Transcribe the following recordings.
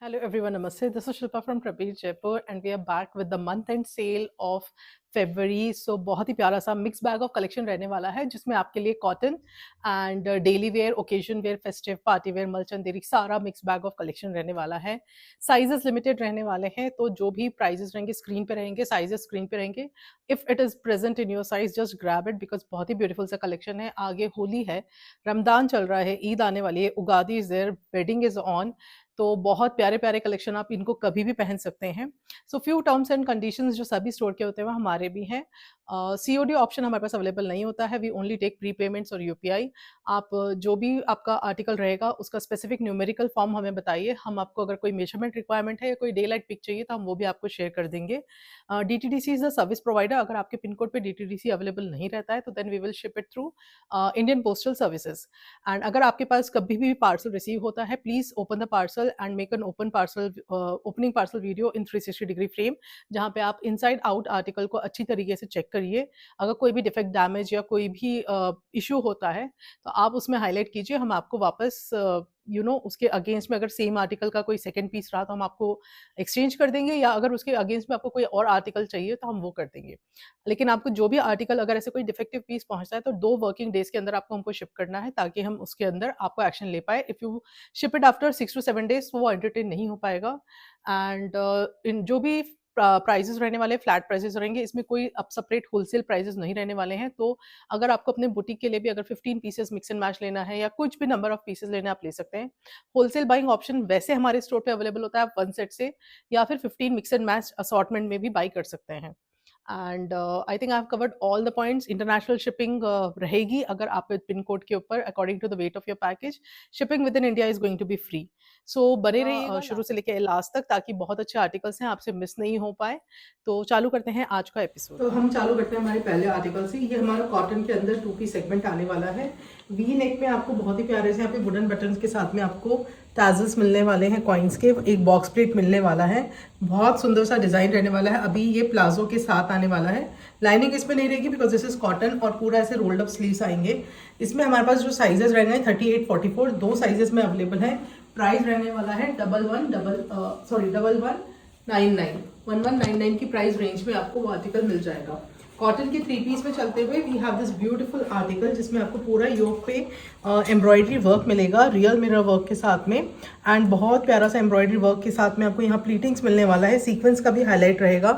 Hello everyone, namaste. This is Shilpa from Prabir Jaipur and we are back with the month end sale of February. So बहुत ही प्यारा सा mix bag of collection रहने वाला है जिसमें आपके लिए cotton and daily wear, occasion wear, festive, party wear, मलचंदेरी सारा मिक्स बैग ऑफ कलेक्शन रहने वाला है। साइजेस लिमिटेड रहने वाले हैं, तो जो भी प्राइजेस रहेंगे स्क्रीन पे रहेंगे, साइजेस स्क्रीन पे रहेंगे। If it is present in your size just grab it because बहुत ही ब्यूटीफुल सा कलेक्शन है। आगे होली है, रमदान चल रहा है, ईद आने वाली है, Ugadi is there, wedding is on. तो बहुत प्यारे प्यारे कलेक्शन, आप इनको कभी भी पहन सकते हैं। So few terms and conditions जो सभी स्टोर के होते हैं वो हमारे भी हैं। सीओडी ऑप्शन हमारे पास अवेलेबल नहीं होता है, we only take prepayments और यूपीआई। आप जो भी आपका आर्टिकल रहेगा उसका स्पेसिफिक न्यूमेरिकल फॉर्म हमें बताइए, हम आपको अगर कोई मेजरमेंट रिक्वायरमेंट है या कोई डे लाइट पिक चाहिए तो हम वो भी आपको शेयर कर देंगे। DTDC is the service provider. अगर आपके पिन कोड पे डीटीडीसी अवेलेबल नहीं रहता है तो then we will ship it through Indian postal services. And अगर आपके पास कभी भी पार्सल रिसीव होता है, please open the parcel and make an opening parcel video in 360 degree frame, जहाँ पे आप इनसाइड आउट आर्टिकल को अच्छी तरीके से चेक करिए। अगर कोई भी डिफेक्ट, डैमेज या कोई भी इशू होता है तो आप उसमें हाईलाइट कीजिए, हम आपको वापस उसके अगेंस्ट में अगर सेम आर्टिकल का कोई सेकंड पीस रहा तो हम आपको एक्सचेंज कर देंगे, या अगर उसके अगेंस्ट में आपको कोई और आर्टिकल चाहिए तो हम वो कर देंगे। लेकिन आपको जो भी आर्टिकल, अगर ऐसे कोई डिफेक्टिव पीस पहुंचता है तो 2 वर्किंग डेज के अंदर आपको हमको शिप करना है, ताकि हम उसके अंदर आपको एक्शन ले पाए। If you ship it after 6 to 7 days वो एंटरटेन नहीं हो पाएगा। एंड इन जो भी प्राइजेस रहने वाले, फ्लैट प्राइजेस रहेंगे, इसमें कोई अब सेपरेट होलसेल प्राइजेस नहीं रहने वाले हैं। तो अगर आपको अपने बुटीक के लिए भी अगर 15 पीसेस मिक्स एंड मैच लेना है या कुछ भी नंबर ऑफ पीसेस लेना है, आप ले सकते हैं। होलसेल बाइंग ऑप्शन वैसे हमारे स्टोर पे अवेलेबल होता है, आप 1 सेट से या फिर 15 मिक्स एंड मैच असॉर्टमेंट में भी बाई कर सकते हैं। And I think I have covered all the points. International shipping रहेगी अगर आप पिन कोड के ऊपर, according to the weight of your package. Shipping within India is going to be free. So बने रहिएगा शुरू से लेकर लास्ट तक, ताकि बहुत अच्छे आर्टिकल्स हैं, आपसे मिस नहीं हो पाए। तो चालू करते हैं आज का एपिसोड। तो हम चालू करते हैं हमारे पहले आर्टिकल से। ये हमारा कॉटन के अंदर 2 पीस सेगमेंट आने वाला है। वी नेक में आपको बहुत ही प्यारे से यहाँ पे वुडन बटन के साथ में आपको टैजल्स मिलने वाले हैं, कॉइन्स के, एक बॉक्स प्लेट मिलने वाला है। बहुत सुंदर सा डिजाइन रहने वाला है। अभी ये प्लाजो के साथ आने वाला है। लाइनिंग इसमें नहीं रहेगी बिकॉज दिस इज कॉटन, और पूरा ऐसे रोल्ड अप स्लीव्स आएंगे। इसमें हमारे पास जो साइजेस रहेंगे 38, 44 दो साइजेस में अवेलेबल है। प्राइस रहने वाला है 1199 की प्राइस रेंज में आपको वो आर्टिकल मिल जाएगा। कॉटन के 3 पीस में चलते हुए we have this beautiful article, जिसमें आपको पूरा योक पे एम्ब्रॉयडरी वर्क मिलेगा, रियल मिरर वर्क के साथ में। एंड बहुत प्यारा सा एम्ब्रॉयडरी वर्क के साथ में आपको यहाँ प्लीटिंग्स मिलने वाला है। सीक्वेंस का भी हाईलाइट रहेगा,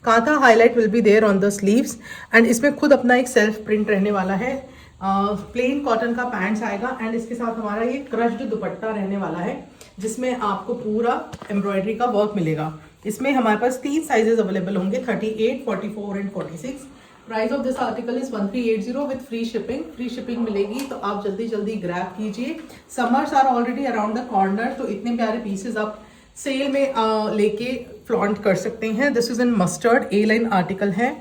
kantha highlight will be there on the sleeves. And इसमें खुद अपना एक सेल्फ प्रिंट रहने वाला है। प्लेन कॉटन का पैंट्स आएगा एंड इसके साथ हमारा ये क्रश्ड दुपट्टा रहने वाला है, जिसमें आपको पूरा एम्ब्रॉयडरी का वर्क मिलेगा। इसमें हमारे पास 3 साइजेस अवेलेबल होंगे, 38, 44 and 46। Price of this article is 1380 with free shipping. Free shipping मिलेगी, तो आप जल्दी जल्दी ग्रैब कीजिए। Summers are already around the corner, तो इतने प्यारे पीसेस आप सेल में लेके फ्लॉन्ट कर सकते हैं। This is in mustard, A line article है।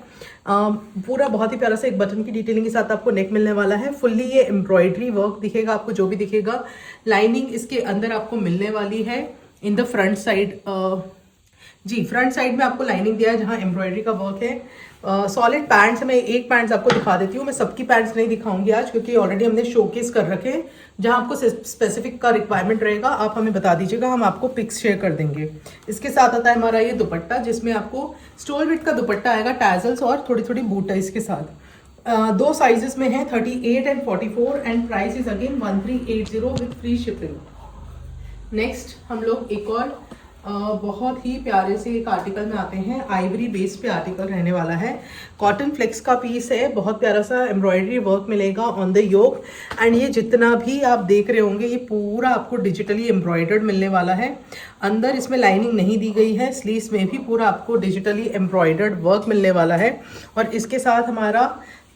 पूरा बहुत ही प्यारा सा एक बटन की डिटेलिंग के साथ आपको नेक मिलने वाला है। फुल्ली ये एम्ब्रॉयडरी वर्क दिखेगा आपको, जो भी दिखेगा। लाइनिंग इसके अंदर आपको मिलने वाली है इन द फ्रंट साइड। जी, फ्रंट साइड में आपको लाइनिंग दिया है जहाँ एम्ब्रॉयडरी का वर्क है। सॉलिड पैंट्स, मैं एक पैंट्स आपको दिखा देती हूँ। मैं सबकी पैंट्स नहीं दिखाऊंगी आज, क्योंकि ऑलरेडी हमने शोकेस कर रखे हैं। जहाँ आपको स्पेसिफिक का रिक्वायरमेंट रहेगा आप हमें बता दीजिएगा, हम आपको पिक्स शेयर कर देंगे। इसके साथ आता है हमारा ये दुपट्टा, जिसमें आपको स्टोल विथ का दुपट्टा आएगा, टैजल्स और थोड़ी थोड़ी बूटा इसके साथ। 2 साइजेस में है, 38 and 44। And price is again 1380 with free shipping. Next हम लोग एक और बहुत ही प्यारे से एक आर्टिकल में आते हैं। आइवरी बेस पे आर्टिकल रहने वाला है। कॉटन फ्लेक्स का पीस है, बहुत प्यारा सा एम्ब्रॉयडरी वर्क मिलेगा ऑन द योक। एंड ये जितना भी आप देख रहे होंगे ये पूरा आपको डिजिटली एम्ब्रॉयडर्ड मिलने वाला है। अंदर इसमें लाइनिंग नहीं दी गई है, स्लीव्स में भी पूरा आपको डिजिटली एम्ब्रॉयडर्ड वर्क मिलने वाला है। और इसके साथ हमारा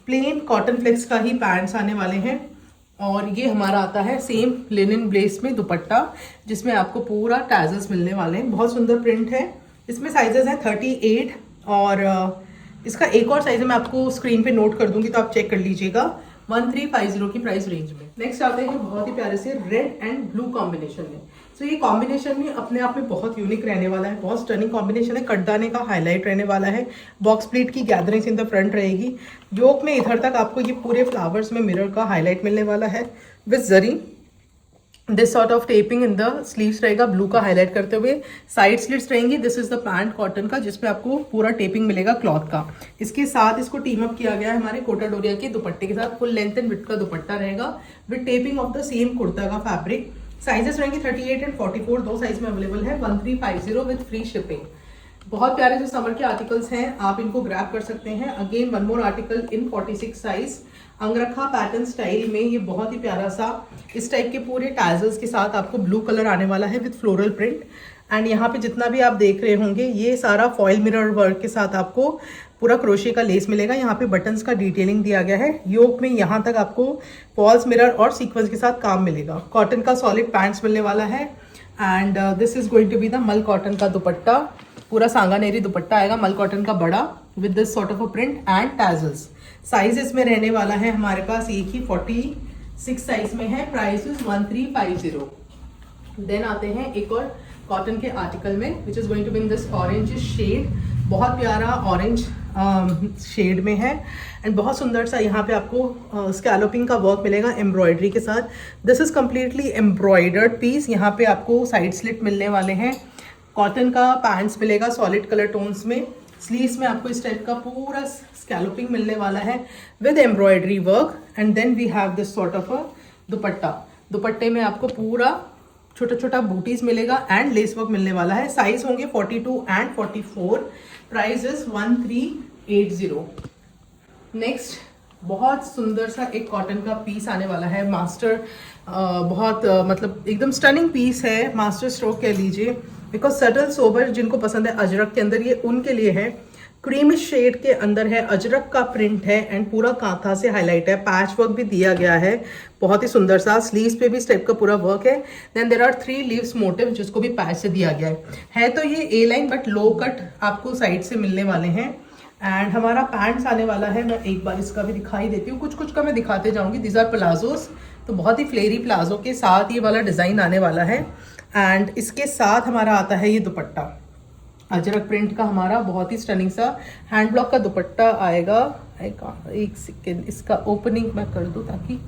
प्लेन कॉटन फ्लेक्स का ही पैंट्स आने वाले हैं। और ये हमारा आता है सेम लिनन ब्लेस में दुपट्टा, जिसमें आपको पूरा टैजल्स मिलने वाले हैं। बहुत सुंदर प्रिंट है। इसमें साइजेस हैं 38, और इसका एक और साइज मैं आपको स्क्रीन पे नोट कर दूंगी, तो आप चेक कर लीजिएगा। 1350 की प्राइस रेंज में। नेक्स्ट आते हैं बहुत ही प्यारे से रेड एंड ब्लू कॉम्बिनेशन में। सो ये कॉम्बिनेशन भी अपने आप में बहुत यूनिक रहने वाला है, बहुत स्टर्निंग कॉम्बिनेशन है। कटदाने का हाईलाइट रहने वाला है, बॉक्स प्लीट की गैदरिंग्स इन द फ्रंट रहेगी। योक में इधर तक आपको ये पूरे फ्लावर्स में मिरर का हाईलाइट मिलने वाला है with zari. This sort of taping in the sleeves रहेगा ब्लू का हाईलाइट करते हुए, साइड स्लिट्स रहेंगी। This is the pant cotton का जिसपे आपको पूरा टेपिंग मिलेगा क्लॉथ का। इसके साथ इसको टीम अप किया गया है हमारे कोटा डोरिया के दुपट्टे के साथ। फुल लेंथ एंड विड्थ का दुपट्टा रहेगा with taping of the same kurta का फैब्रिक। साइजेस रहेंगे 38 एंड 44, दो साइज में अवेलेबल है। 1350 विद फ्री शिपिंग। बहुत प्यारे जो समर के आर्टिकल्स हैं, आप इनको ग्रैब कर सकते हैं। Again one more article in 46 size, अंगरखा pattern style में। ये बहुत ही प्यारा सा इस टाइप के पूरे टैजल्स के साथ आपको ब्लू कलर आने वाला है विद फ्लोरल प्रिंट। एंड यहाँ पे जितना भी आप देख रहे होंगे ये सारा फॉयल मिरर वर्क के साथ आपको पूरा क्रोशे का लेस मिलेगा। यहाँ पे बटन्स का डिटेलिंग दिया गया है। योक में यहाँ तक आपको फॉल्स मिरर और सीक्वेंस के साथ काम मिलेगा। कॉटन का सॉलिड पैंट्स मिलने वाला है। And this is going to be the mul cotton का दुपट्टा। पूरा सांगानेरी दुपट्टा आएगा मल कॉटन का बड़ा with this sort of a print and tassels. Size इसमें रहने वाला है हमारे पास एक ही 46 साइज में है। Price is 1350। देन आते हैं एक और कॉटन के आर्टिकल में which is going to be in this orange shade. बहुत प्यारा ऑरेंज शेड में है एंड बहुत सुंदर सा यहाँ पे आपको स्कैलोपिंग का वर्क मिलेगा एम्ब्रॉयडरी के साथ। This is completely embroidered piece. यहाँ पे आपको साइड स्लिट मिलने वाले हैं। कॉटन का पैंट्स मिलेगा सॉलिड कलर टोन्स में। स्लीव्स में आपको इस टाइप का पूरा स्कैलोपिंग मिलने वाला है with embroidery work. And then we have this sort of a dupatta. दुपट्टे में आपको पूरा छोटा छोटा बूटीज मिलेगा एंड लेस वर्क मिलने वाला है। साइज होंगे 42 एंड 44। Price is 1380। नेक्स्ट बहुत सुंदर सा एक कॉटन का पीस आने वाला है। मास्टर बहुत मतलब एकदम स्टनिंग पीस है। मास्टर स्ट्रोक कह लीजिए, बिकॉज सटल सोबर जिनको पसंद है अजरक के अंदर, ये उनके लिए है। क्रीमिश शेड के अंदर है, अजरक का प्रिंट है एंड पूरा कांथा से हाईलाइट है। पैच वर्क भी दिया गया है बहुत ही सुंदर सा। स्लीव्स पे भी इस टाइप का पूरा वर्क है। Then there are 3 leaves motif जिसको भी पैच से दिया गया है तो ये A line but low cut आपको साइड से मिलने वाले हैं। एंड हमारा पैंट्स आने वाला है। मैं एक बार इसका भी दिखाई देती हूँ, कुछ कुछ का मैं दिखाते जाऊंगी। दीज आर प्लाजोस, तो बहुत ही फ्लेरी प्लाजो के साथ ये वाला डिजाइन आने वाला है। एंड इसके साथ हमारा आता है ये दुपट्टा अजरक प्रिंट का। हमारा बहुत ही स्टनिंग सा हैंड ब्लॉक का दुपट्टा आएगा। एक सेकेंड, इसका ओपनिंग मैं कर दूं ताकि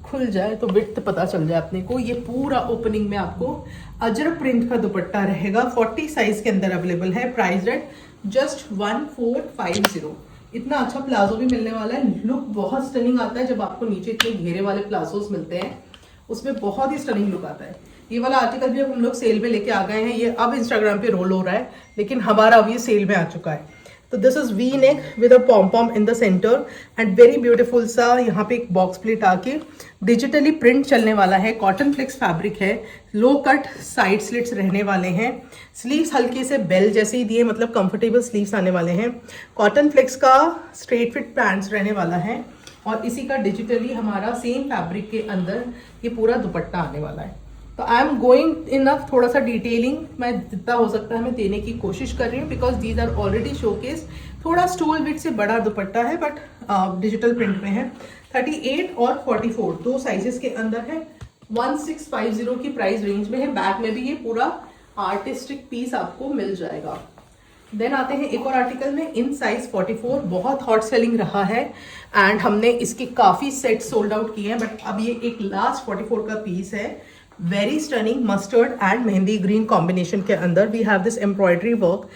खुल जाए तो विड्थ पता चल जाए अपने को। ये पूरा ओपनिंग में आपको अजरक प्रिंट का दुपट्टा रहेगा। 40 साइज के अंदर अवेलेबल है। Price rate just 1450। इतना अच्छा प्लाजो भी मिलने वाला है। लुक बहुत स्टनिंग आता है जब आपको नीचे इतने घेरे वाले प्लाजोस मिलते हैं, उसमें बहुत ही स्टनिंग लुक आता है। ये वाला आर्टिकल भी अब हम लोग सेल में लेके आ गए हैं। ये अब इंस्टाग्राम पे रोल हो रहा है लेकिन हमारा अब ये सेल में आ चुका है। तो this is V neck with a pom pom in the centre and very beautiful सा यहाँ पे एक बॉक्स प्लेट आके डिजिटली प्रिंट चलने वाला है। कॉटन फ्लेक्स फैब्रिक है। लो कट साइड स्लिट्स रहने वाले हैं। स्लीव्स हल्के से बेल जैसे ही दिए, मतलब कंफर्टेबल स्लीव्स आने वाले हैं। कॉटन फ्लेक्स का स्ट्रेट फिट पैंट्स रहने वाला है और इसी का डिजिटली हमारा सेम फैब्रिक के अंदर ये पूरा दुपट्टा आने वाला है। तो आई एम गोइंग इनफ, थोड़ा सा डिटेलिंग मैं जितना हो सकता है मैं देने की कोशिश कर रही हूँ because these are already showcase. थोड़ा स्टूल विथ से बड़ा दुपट्टा है बट डिजिटल प्रिंट में है। 38 और 44 दो साइजेस के अंदर है। 1650 की प्राइस रेंज में है। बैक में भी ये पूरा आर्टिस्टिक पीस आपको मिल जाएगा। देन आते हैं एक और आर्टिकल में इन साइज 44। बहुत हॉट सेलिंग रहा है एंड हमने इसके काफी सेट सोल्ड आउट किए हैं बट अब ये एक लास्ट 44 का पीस है। Very stunning mustard and mehendi green combination के अंदर we have this embroidery work.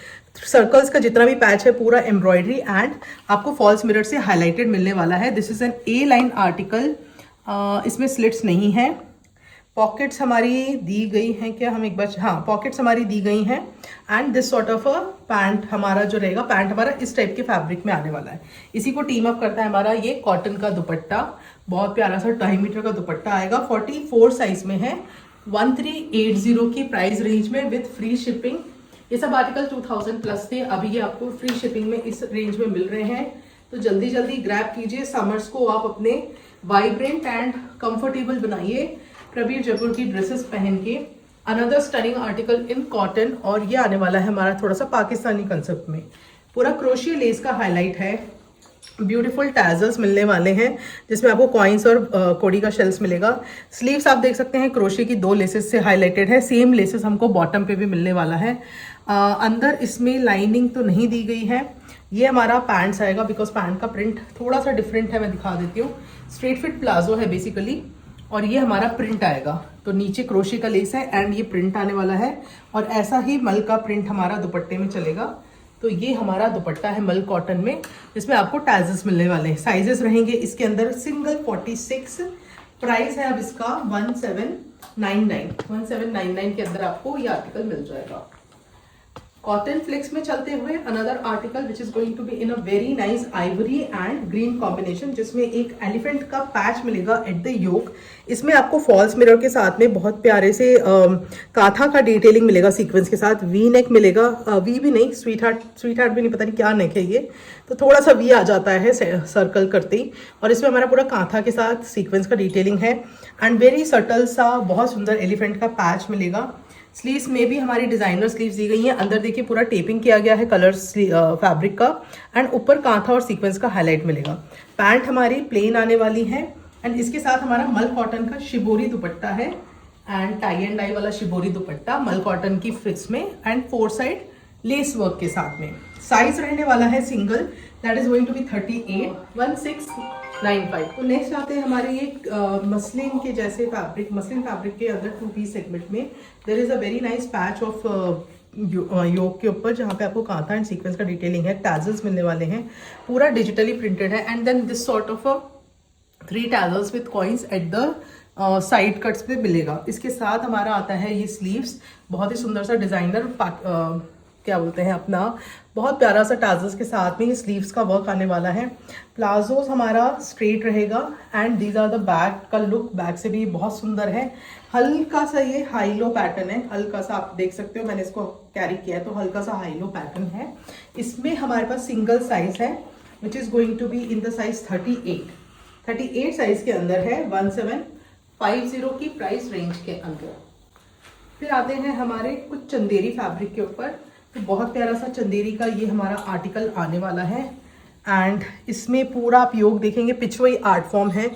Circles का जितना भी पैच है पूरा एम्ब्रॉयडरी एंड आपको फॉल्स मिरर से हाईलाइटेड मिलने वाला है। This is an A line article. इसमें स्लिट्स नहीं है। पॉकेट्स हमारी दी गई हैं क्या, हम एक बार, हाँ पॉकेट्स हमारी दी गई हैं। And this sort of a pant हमारा जो रहेगा, पैंट हमारा इस टाइप के फैब्रिक में आने वाला है। इसी को टीम अप करता है हमारा ये कॉटन का दुपट्टा। बहुत प्यारा सा 2.5 मीटर का दुपट्टा आएगा। 44 साइज में है। 1380 की प्राइस रेंज में विथ फ्री शिपिंग। ये सब आर्टिकल 2000 प्लस थे, अभी ये आपको फ्री शिपिंग में इस रेंज में मिल रहे हैं। तो जल्दी जल्दी ग्रैब कीजिए। समर्स को आप अपने वाइब्रेंट एंड कंफर्टेबल बनाइए प्रबीर जयपुर की ड्रेसेस पहन के। Another stunning article in cotton और ये आने वाला है हमारा थोड़ा सा पाकिस्तानी कंसेप्ट में। पूरा क्रोशिया लेस का हाईलाइट है। ब्यूटीफुल टैजल्स मिलने वाले हैं जिसमें आपको कॉइन्स और कोड़ी का शेल्स मिलेगा। स्लीव्स आप देख सकते हैं क्रोशे की 2 लेसेस से हाईलाइटेड है। सेम लेसेस हमको बॉटम पे भी मिलने वाला है। अंदर इसमें लाइनिंग तो नहीं दी गई है। ये हमारा पैंट्स आएगा बिकॉज पैंट का प्रिंट थोड़ा सा डिफरेंट है, मैं दिखा देती हूँ। स्ट्रेट फिट प्लाजो है बेसिकली और ये हमारा प्रिंट आएगा। तो नीचे क्रोशे का लेस है एंड ये प्रिंट आने वाला है और ऐसा ही मल का प्रिंट हमारा दुपट्टे में चलेगा। तो ये हमारा दुपट्टा है मल कॉटन में, जिसमें आपको टैजल्स मिलने वाले हैं। साइजेस रहेंगे इसके अंदर सिंगल 46। प्राइस है अब इसका 1799 के अंदर आपको ये आर्टिकल मिल जाएगा। कॉटन फ्लेक्स में चलते हुए another article which is going to be in a very nice ivory and green combination, जिसमें एक एलिफेंट का पैच मिलेगा एट द योक। इसमें आपको फॉल्स मिरर के साथ में बहुत प्यारे से काथा का डिटेलिंग मिलेगा सीक्वेंस के साथ। वी नेक मिलेगा, वी भी नहीं, स्वीट हार्ट भी नहीं, पता नहीं क्या नेक है ये, तो थोड़ा सा वी आ जाता है सर्कल करते ही। और इसमें हमारा पूरा काथा के साथ सीक्वेंस का डिटेलिंग है एंड वेरी सटल सा बहुत सुंदर एलिफेंट का पैच मिलेगा। स्लीव्स में भी हमारी डिजाइनर स्लीव्स दी गई हैं। अंदर देखिए पूरा टेपिंग किया गया है कलर फैब्रिक का एंड ऊपर कांथा और सीक्वेंस का हाईलाइट मिलेगा। पैंट हमारी प्लेन आने वाली है एंड इसके साथ हमारा मल कॉटन का शिबोरी दुपट्टा है एंड टाई एंड डाई वाला शिबोरी दुपट्टा मल कॉटन की फ्रिक्स में एंड 4 साइड लेस वर्क के साथ में। साइज रहने वाला है single, that is going to be 381695। तो नेक्स्ट आते हैं हमारे ये मसलिन के जैसे फैब्रिक, मसलिन फैब्रिक के अंदर 2 पीस सेगमेंट में there is a very nice patch of yoke के ऊपर, जहाँ पे आपको कांथा एंड सीक्वेंस का डिटेलिंग है। टैजल्स मिलने वाले हैं, पूरा डिजिटली प्रिंटेड है and then this sort of 3 tassels with coins at the side cuts पे मिलेगा। इसके साथ हमारा आता है ये स्लीव्स, बहुत ही सुंदर सा डिजाइनर क्या बोलते हैं अपना, बहुत प्यारा सा टाजल्स के साथ में ये स्लीव्स का वर्क आने वाला है। प्लाजोस हमारा स्ट्रेट रहेगा and these are the back का लुक, बैक से भी बहुत सुंदर है। हल्का सा ये हाई लो पैटर्न है, हल्का सा आप देख सकते हो, मैंने इसको कैरी किया है तो हल्का सा हाई लो पैटर्न है। इसमें हमारे पास सिंगल साइज है which is going to be in the size 38 size के अंदर है, 1750 की प्राइस रेंज के अंदर। फिर आते हैं हमारे कुछ चंदेरी फैब्रिक के ऊपर। तो बहुत प्यारा सा चंदेरी का ये हमारा आर्टिकल आने वाला है एंड इसमें पूरा आप योग देखेंगे पिछवाई आर्ट फॉर्म है,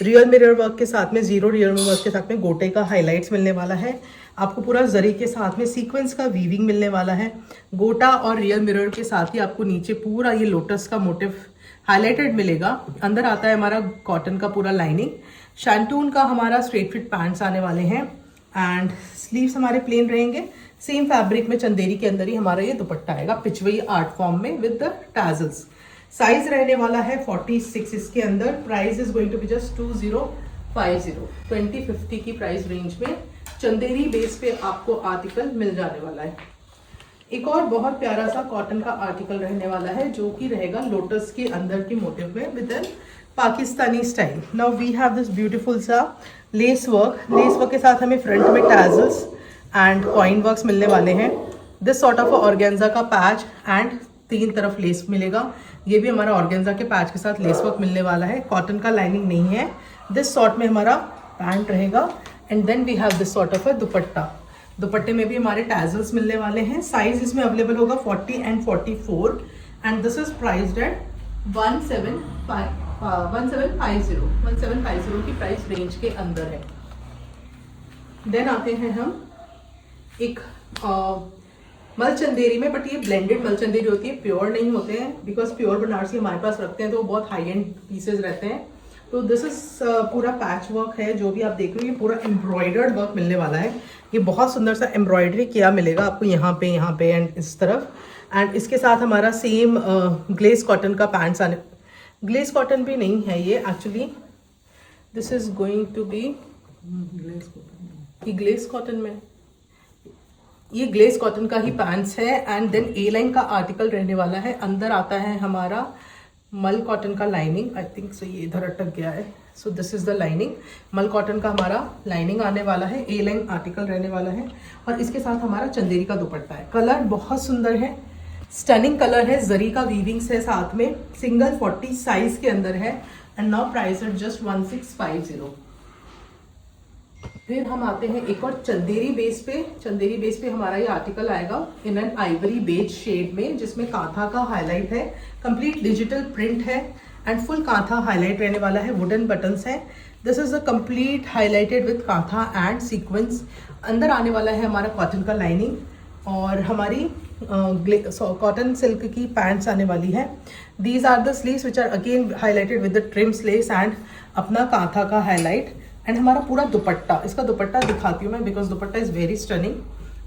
रियल मिरर वर्क के साथ में, जीरो रियल मिरर वर्क के साथ में गोटे का हाईलाइट्स मिलने वाला है। आपको पूरा जरी के साथ में सीक्वेंस का वीविंग मिलने वाला है। गोटा और रियल मिरर के साथ ही आपको नीचे पूरा ये लोटस का मोटिव हाईलाइटेड मिलेगा। अंदर आता है हमारा कॉटन का पूरा लाइनिंग। शैंटून का हमारा स्ट्रेट फिट पैंट्स आने वाले हैं एंड स्लीव्स हमारे प्लेन रहेंगे। सेम फैब्रिक में चंदेरी के अंदर ही हमारा ये दुपट्टा आएगा पिछवाई आर्ट फॉर्म में विद द टैजल्स। साइज रहने वाला है 46 इसके अंदर। Price is going to be just 2050 की प्राइस रेंज में चंदेरी बेस पे आपको आर्टिकल मिल जाने वाला है। एक और बहुत प्यारा सा कॉटन का आर्टिकल रहने वाला है जो कि रहेगा लोटस के अंदर के मोटिव में with an Pakistani style. Now we have this beautiful सा लेस वर्क के साथ हमें फ्रंट में टैजल्स एंड कॉइन वर्क्स मिलने वाले हैं। दिस सॉर्ट ऑफ ऑर्गेन्जा का पैच एंड 3 तरफ लेस मिलेगा। ये भी हमारा ऑर्गेन्जा के पैच के साथ लेस वर्क मिलने वाला है। कॉटन का लाइनिंग नहीं है। दिस सॉर्ट में हमारा पैंट रहेगा and then we have this sort of a dupatta. दुपट्टे में भी हमारे टैजल्स मिलने वाले हैं। साइज इसमें अवेलेबल होगा 40 and 44 and this is priced eight 1750 की प्राइस रेंज के अंदर है। देन आते हैं हम एक मलचंदेरी में, बट ये ब्लेंडेड मलचंदेरी होती है, प्योर नहीं होते हैं बिकॉज प्योर बनारसी हमारे पास रखते हैं तो वो बहुत हाई एंड पीसेज रहते हैं। तो दिस इज पूरा पैच वर्क है, जो भी आप देख रहे हो ये पूरा एम्ब्रॉयडर्ड वर्क मिलने वाला है। ये बहुत सुंदर सा एम्ब्रॉयडरी किया मिलेगा आपको यहाँ पे एंड इस तरफ। एंड इसके साथ हमारा सेम ग्लेस कॉटन का पैंट्स आने, ग्लेस कॉटन भी नहीं है ये actually, this is going to be glace cotton में, ये ग्लेस कॉटन का ही पैंट्स है एंड देन ए लाइन का आर्टिकल रहने वाला है। अंदर आता है हमारा मल कॉटन का लाइनिंग, आई थिंक सो ये इधर अटक गया है। So this is the lining, मल कॉटन का हमारा लाइनिंग आने वाला है, ए लाइन आर्टिकल रहने वाला है और इसके साथ हमारा चंदेरी का दुपट्टा है। कलर बहुत सुंदर है, स्टनिंग कलर है, जरी का वीविंग्स है साथ में, सिंगल 40 साइज के अंदर है and now price at just 1650। फिर हम आते हैं एक और चंदेरी बेस पे हमारा ये आर्टिकल आएगा in an ivory beige shade में, जिसमें कांथा का हाईलाइट है, कंप्लीट डिजिटल प्रिंट है एंड फुल कांथा हाईलाइट रहने वाला है, वुडन बटन्स है। This is a complete highlighted with kantha and sequins. अंदर आने वाला है हमारा कॉटन का लाइनिंग और हमारी कॉटन सिल्क की पैंट्स आने वाली है। These are the sleeves which are again highlighted with the trim sleeves and अपना कांथा का हाईलाइट एंड हमारा पूरा दुपट्टा, इसका दुपट्टा दिखाती हूँ मैं because dupatta is very stunning.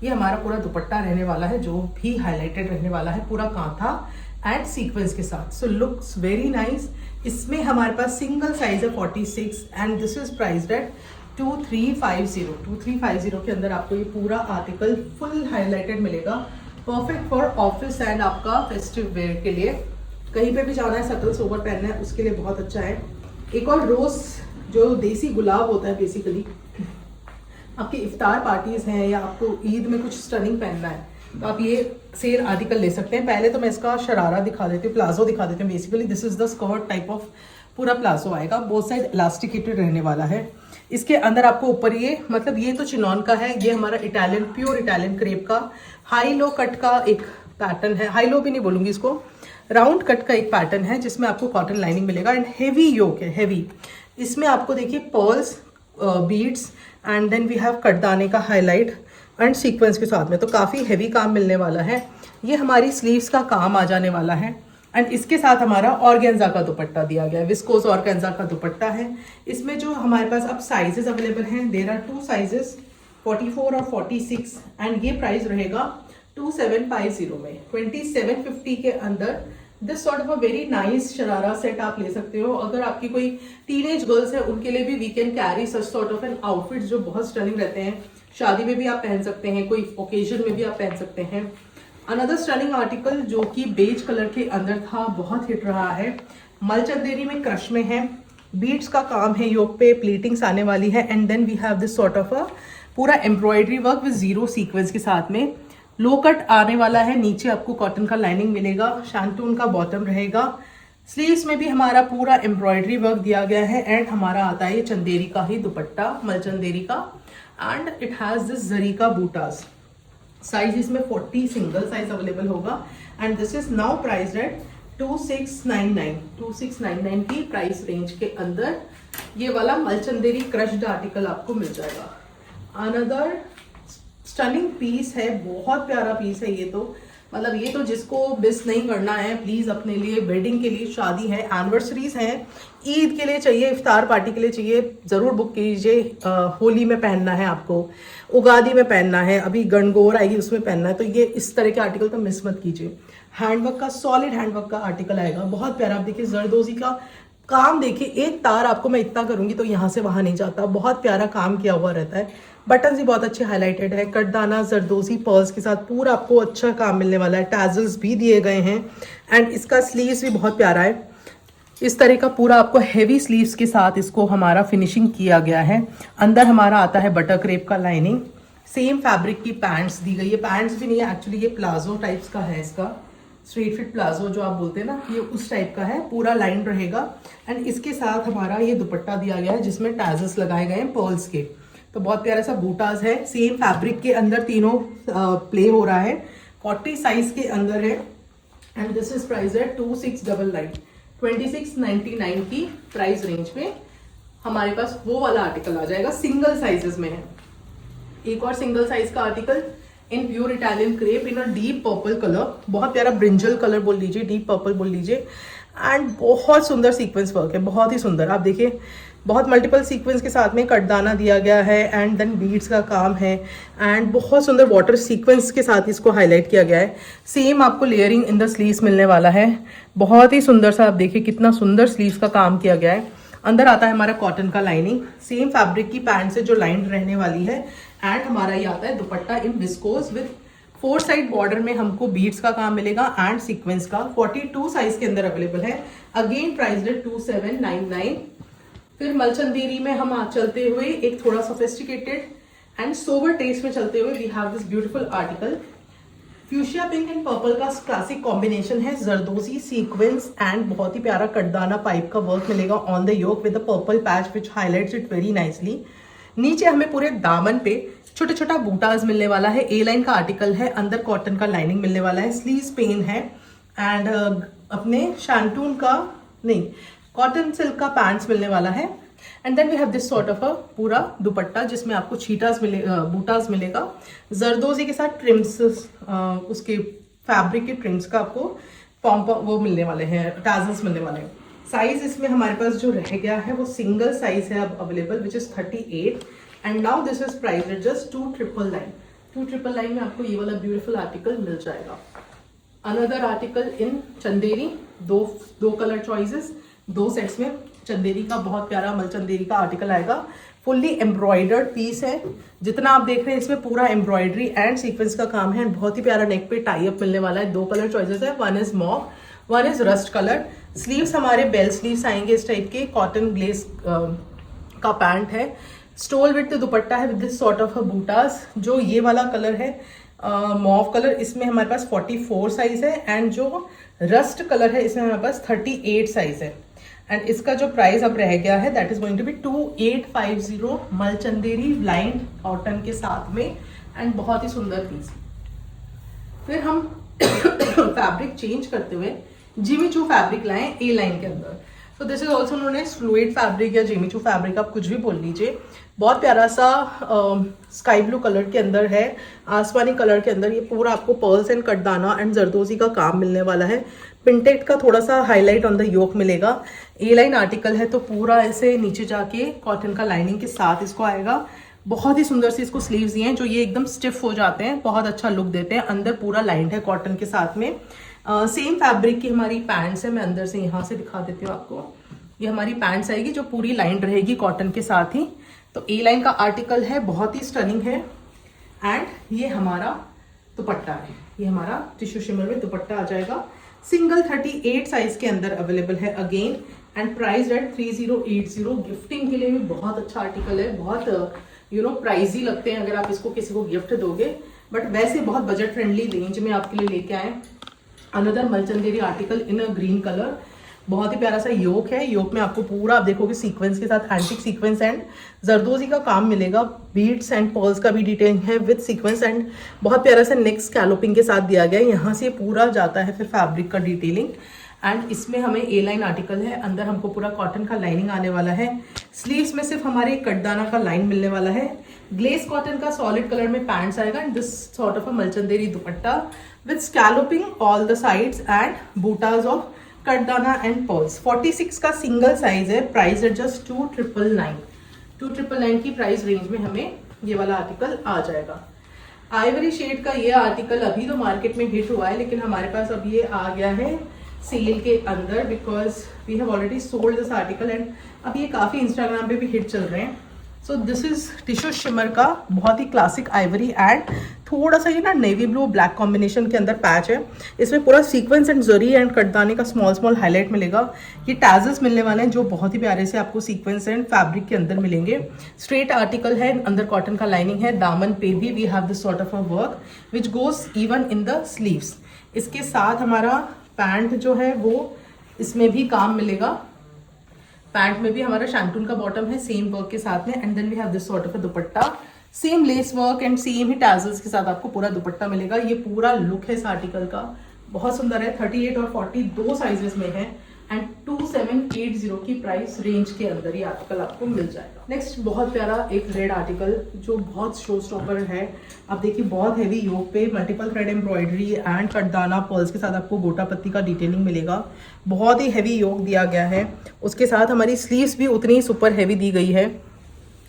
ये हमारा पूरा दुपट्टा रहने वाला है जो भी हाईलाइटेड रहने वाला है, पूरा कांथा एंड सीक्वेंस के साथ। सो लुक्स वेरी नाइस। इसमें हमारे पास सिंगल साइज है 46 and this is priced eight 2350 के अंदर आपको ये पूरा आर्टिकल फुल हाईलाइटेड मिलेगा। परफेक्ट फॉर ऑफिस एंड आपका फेस्टिव वेयर के लिए, कहीं पे भी जाना है, सटल सोबर पहनना है, उसके लिए बहुत अच्छा है। एक और रोज जो देसी गुलाब होता है बेसिकली, आपकी इफ्तार पार्टीज हैं या आपको ईद में कुछ स्टनिंग पहनना है तो आप ये सेल आर्टिकल ले सकते हैं। पहले तो मैं इसका शरारा दिखा देती हूँ, प्लाजो दिखा देती हूँ। Basically this is the skirt type of पूरा प्लाजो आएगा, बोथ साइड इलास्टिकेटेड रहने वाला है। इसके अंदर आपको ऊपर ये मतलब ये तो चिनॉन का है, ये हमारा इटालियन प्योर इटालियन क्रेप का हाई लो कट का एक पैटर्न है। हाई लो भी नहीं बोलूंगी इसको, राउंड कट का एक पैटर्न है जिसमें आपको कॉटन लाइनिंग मिलेगा एंड हेवी योक है, हेवी। इसमें आपको देखिए pearls, beads and then we have कटदाने का हाईलाइट एंड सीक्वेंस के साथ में, तो काफ़ी हेवी काम मिलने वाला है। ये हमारी स्लीव्स का काम आ जाने वाला है एंड इसके साथ हमारा ऑर्गेन्जा का दुपट्टा दिया गया है, विस्कोस ऑर्गेन्जा का दुपट्टा है। इसमें जो हमारे पास अब साइजेस अवेलेबल हैं, देयर आर 2 साइजेस 44 और 46 एंड ये प्राइस रहेगा 2750 में, 2750 के अंदर this sort of a very nice sharara set आप ले सकते हो। अगर आपकी कोई टीनेज गर्ल्स है उनके लिए भी we can carry such sort of an outfit जो बहुत स्टनिंग रहते हैं। शादी में भी आप पहन सकते हैं, कोई ओकेजन में भी आप पहन सकते हैं। अनदर स्टनिंग आर्टिकल जो कि बेज कलर के अंदर था, बहुत हिट रहा है, मलचंदेरी में क्रश में है, बीड्स का काम है, योक पे प्लीटिंग्स आने वाली है and then we have this sort of a पूरा embroidery work with zero sequence के साथ में। लो कट आने वाला है, नीचे आपको कॉटन का लाइनिंग मिलेगा, शैंटून का बॉटम रहेगा। स्लीव्स में भी हमारा पूरा एम्ब्रॉयडरी वर्क दिया गया है एंड हमारा आता है ये चंदेरी का ही दुपट्टा, मलचंदेरी का, एंड इट हैज दिस जरी का बूटास। साइज इसमें 40 सिंगल साइज अवेलेबल होगा and this is now priced eight 2699 की प्राइस रेंज के अंदर ये वाला मलचंदेरी क्रश्ड आर्टिकल आपको मिल जाएगा। अनदर स्टनिंग पीस है, बहुत प्यारा पीस है ये तो, मतलब ये तो जिसको मिस नहीं करना है प्लीज अपने लिए, वेडिंग के लिए, शादी है, एनिवर्सरीज हैं, ईद के लिए चाहिए, इफ्तार पार्टी के लिए चाहिए, जरूर बुक कीजिए। होली में पहनना है आपको, उगादी में पहनना है, अभी गणगौर आएगी उसमें पहनना है, तो ये इस तरह के आर्टिकल तो मिस मत कीजिए। हैंडवर्क का, सॉलिड हैंडवर्क का आर्टिकल आएगा, बहुत प्यारा। आप देखिए जरदोजी का काम, देखिए एक तार आपको मैं इतना करूंगी तो यहाँ से वहां नहीं जाता, बहुत प्यारा काम किया हुआ रहता है। बटन भी बहुत अच्छे हाईलाइटेड है, कटदाना जरदोजी पर्ल्स के साथ पूरा आपको अच्छा काम मिलने वाला है। टैजल्स भी दिए गए हैं एंड इसका स्लीव्स भी बहुत प्यारा है, इस तरह का पूरा आपको हेवी स्लीव्स के साथ इसको हमारा फिनिशिंग किया गया है। अंदर हमारा आता है बटर क्रेप का लाइनिंग, सेम फैब्रिक की पैंट्स दी गई है, पैंट्स भी नहीं है एक्चुअली, ये प्लाजो टाइप्स का है, इसका स्ट्रेट फिट प्लाजो जो आप बोलते हैं ना, ये उस टाइप का है, पूरा लाइन रहेगा एंड इसके साथ हमारा ये दुपट्टा दिया गया है जिसमें टैजल्स लगाए गए हैं पर्ल्स के, तो बहुत प्यारा सा बूटाज है। सेम फैब्रिक के अंदर तीनों प्ले हो रहा है, 40 साइज के अंदर है एंड दिस इज प्राइस है 2699 की प्राइस रेंज में हमारे पास वो वाला आर्टिकल आ जाएगा, सिंगल साइजेस में है। एक और सिंगल साइज का article in pure Italian crepe in a deep purple colour, बहुत प्यारा ब्रिंजल कलर बोल लीजिए, डीप पर्पल बोल लीजिए एंड बहुत सुंदर सीक्वेंस वर्क है, बहुत ही सुंदर। आप देखिए बहुत मल्टीपल सीक्वेंस के साथ में कटदाना दिया गया है एंड देन बीड्स का काम है एंड बहुत सुंदर वाटर सीक्वेंस के साथ इसको हाईलाइट किया गया है। सेम आपको लेयरिंग इन द स्लीव्स मिलने वाला है, बहुत ही सुंदर सा। आप देखिए कितना सुंदर स्लीव्स का काम किया गया है। अंदर आता है हमारा कॉटन का लाइनिंग, सेम फैब्रिक की पैंट से जो लाइन रहने वाली है एंड हमारा ये आता है दुपट्टा इन विस्कोस विद 4 साइड बॉर्डर में हमको बीड्स का काम मिलेगा एंड सीक्वेंस का, 42 साइज के अंदर अवेलेबल है। अगेन प्राइस है 2799। फिर मलचंदेरी में हम चलते हुए एक थोड़ा सोफिस्टिकेटेड एंड सोबर टेस्ट में चलते हुए we have this beautiful article, fuchsia pink and purple का क्लासिक कॉम्बिनेशन है, जरदोजी सीक्वेंस एंड बहुत ही प्यारा कटदाना पाइप का वर्क मिलेगा on the yoke with the purple patch which highlights it very nicely. नीचे हमें पूरे दामन पे छोटा छोटा बूटाज मिलने वाला है, ए लाइन का आर्टिकल है, अंदर कॉटन का लाइनिंग मिलने वाला है, स्लीव्स पेन है एंड अपने शैंटून का नहीं कॉटन सिल्क का पैंट्स मिलने वाला है and then we have this sort of a पूरा दुपट्टा जिसमें आपको छीटास बूटास मिलेगा, जरदोजी के साथ ट्रिम्स, उसके फैब्रिक के ट्रिम्स का आपको वो मिलने वाले हैं, टैजल्स मिलने वाले हैं। साइज इसमें हमारे पास जो रह गया है वो सिंगल साइज है अब available, which is 38। And now this is price at just 2999। 2999 में आपको ये वाला ब्यूटीफुल आर्टिकल मिल जाएगा। अनदर आर्टिकल इन चंदेरी, दो कलर चॉइसेस, 2 सेट्स में चंदेरी का बहुत प्यारा मलचंदेरी का आर्टिकल आएगा। फुल्ली एम्ब्रॉयडर्ड पीस है, जितना आप देख रहे हैं इसमें पूरा एम्ब्रॉयडरी एंड सीक्वेंस का काम है। बहुत ही प्यारा नेक पे टाई अप मिलने वाला है। 2 कलर चॉइसेस है, one is mauve, one is rust colour. Sleeves हमारे बेल स्लीव्स आएंगे इस टाइप के, कॉटन ग्लेस का पैंट है। स्टोल विथ दुपट्टा है विद दिस सॉर्ट ऑफ बूटास। जो ये वाला कलर है मॉव कलर, इसमें हमारे पास 44 साइज है। एंड जो रस्ट कलर है इसमें हमारे पास 38 साइज है। एंड इसका जो प्राइस अब रह गया है that is going to be 2850 मलचंदेरी ब्लाइंड कॉटन के साथ में। एंड बहुत ही सुंदर पीस। फिर हम फैब्रिक चेंज करते हुए जिमी चू फैब्रिक लाए ए लाइन के अंदर। तो this is also known as fluid fabric या जिमी चू फैब्रिक, आप कुछ भी बोल लीजिए। बहुत प्यारा सा स्काई ब्लू कलर के अंदर है, आसमानी कलर के अंदर। ये पूरा आपको पर्ल्स एंड कटदाना एंड जरदोजी का काम मिलने वाला है। पिंटेड का थोड़ा सा हाईलाइट ऑन द योक मिलेगा। ए लाइन आर्टिकल है तो पूरा ऐसे नीचे जाके कॉटन का लाइनिंग के साथ इसको आएगा। बहुत ही सुंदर से इसको स्लीव्स दिए हैं जो ये एकदम स्टिफ हो जाते हैं, बहुत अच्छा लुक देते हैं। अंदर पूरा लाइंड है कॉटन के साथ में। सेम फैब्रिक की हमारी पैंट्स है, मैं अंदर से यहाँ से दिखा देती हूँ आपको। ये हमारी पैंट्स आएगी जो पूरी लाइंड रहेगी कॉटन के साथ ही। तो ए लाइन का आर्टिकल है, बहुत ही स्टनिंग है। एंड ये हमारा दुपट्टा है, ये हमारा टिश्यू शिमर में दुपट्टा आ जाएगा। सिंगल 38 साइज के अंदर अवेलेबल है अगेन। And price at 3080। गिफ्टिंग के लिए भी बहुत अच्छा आर्टिकल है। बहुत प्राइजी लगते हैं अगर आप इसको किसी को गिफ्ट दोगे, बट वैसे बहुत बजट फ्रेंडली रेंज में आपके लिए लेके आए। अनदर मलचंदेरी article in a green colour. बहुत ही प्यारा सा योक है। योक में आपको पूरा आप देखोगे सीक्वेंस के साथ एंटिक सीक्वेंस एंड जरदोजी का काम मिलेगा। बीड्स एंड पर्ल्स का भी डिटेलिंग है विद सीक्वेंस। एंड बहुत प्यारा सा नेक स्कैलोपिंग के साथ दिया गया है। यहाँ से पूरा जाता है फिर फैब्रिक का डिटेलिंग। एंड इसमें हमें ए लाइन आर्टिकल है, अंदर हमको पूरा कॉटन का लाइनिंग आने वाला है। स्लीव्स में सिर्फ हमारे कटदाना का लाइन मिलने वाला है। ग्लेस कॉटन का सॉलिड कलर में पैंट्स आएगा and this sort of a मलचंदेरी dupatta with scalloping all the sides and बूटाज ऑफ कटदाना एंड पर्ल्स। 46 का सिंगल साइज है। प्राइस है जस्ट 2999। 2999 की प्राइस रेंज में हमें ये वाला आर्टिकल आ जाएगा। आइवरी शेड का ये आर्टिकल अभी तो मार्केट में हिट हुआ है, लेकिन हमारे पास अब ये आ गया है सेल के अंदर because we have already sold this article. And अब ये काफ़ी इंस्टाग्राम पे भी हिट चल रहे हैं। So this is tissue shimmer का बहुत ही क्लासिक आइवरी एंड थोड़ा सा ये ना नेवी ब्लू ब्लैक कॉम्बिनेशन के अंदर पैच है। इसमें पूरा सीक्वेंस एंड जरी एंड कटदाने का स्मॉल स्मॉल हाईलाइट मिलेगा। ये टैजल्स मिलने वाले हैं जो बहुत ही प्यारे से आपको सीक्वेंस एंड फैब्रिक के अंदर मिलेंगे। स्ट्रेट आर्टिकल है, अंदर कॉटन का लाइनिंग है। दामन पे भी we have this sort of a work which goes even in the sleeves. इसके साथ हमारा पैंट जो है वो इसमें भी काम मिलेगा। पैंट में भी हमारा शैंटून का बॉटम है सेम वर्क के साथ में। And then we have this sort of a dupatta, same lace work and same ही टैजल्स के साथ आपको पूरा दुपट्टा मिलेगा। ये पूरा लुक है इस आर्टिकल का, बहुत सुंदर है। 38 और 40 दो साइजेस में है। एंड 2780 की प्राइस रेंज के अंदर ये आर्टिकल आपको मिल जाएगा। नेक्स्ट बहुत प्यारा एक रेड आर्टिकल जो बहुत शो स्टॉपर है। आप देखिए बहुत हैवी योक पे multiple thread embroidery and cutdana pearls के साथ आपको गोटा पत्ती का डिटेलिंग मिलेगा। बहुत ही हैवी योक दिया गया है। उसके साथ हमारी स्लीव्स भी उतनी ही सुपर हैवी दी गई है।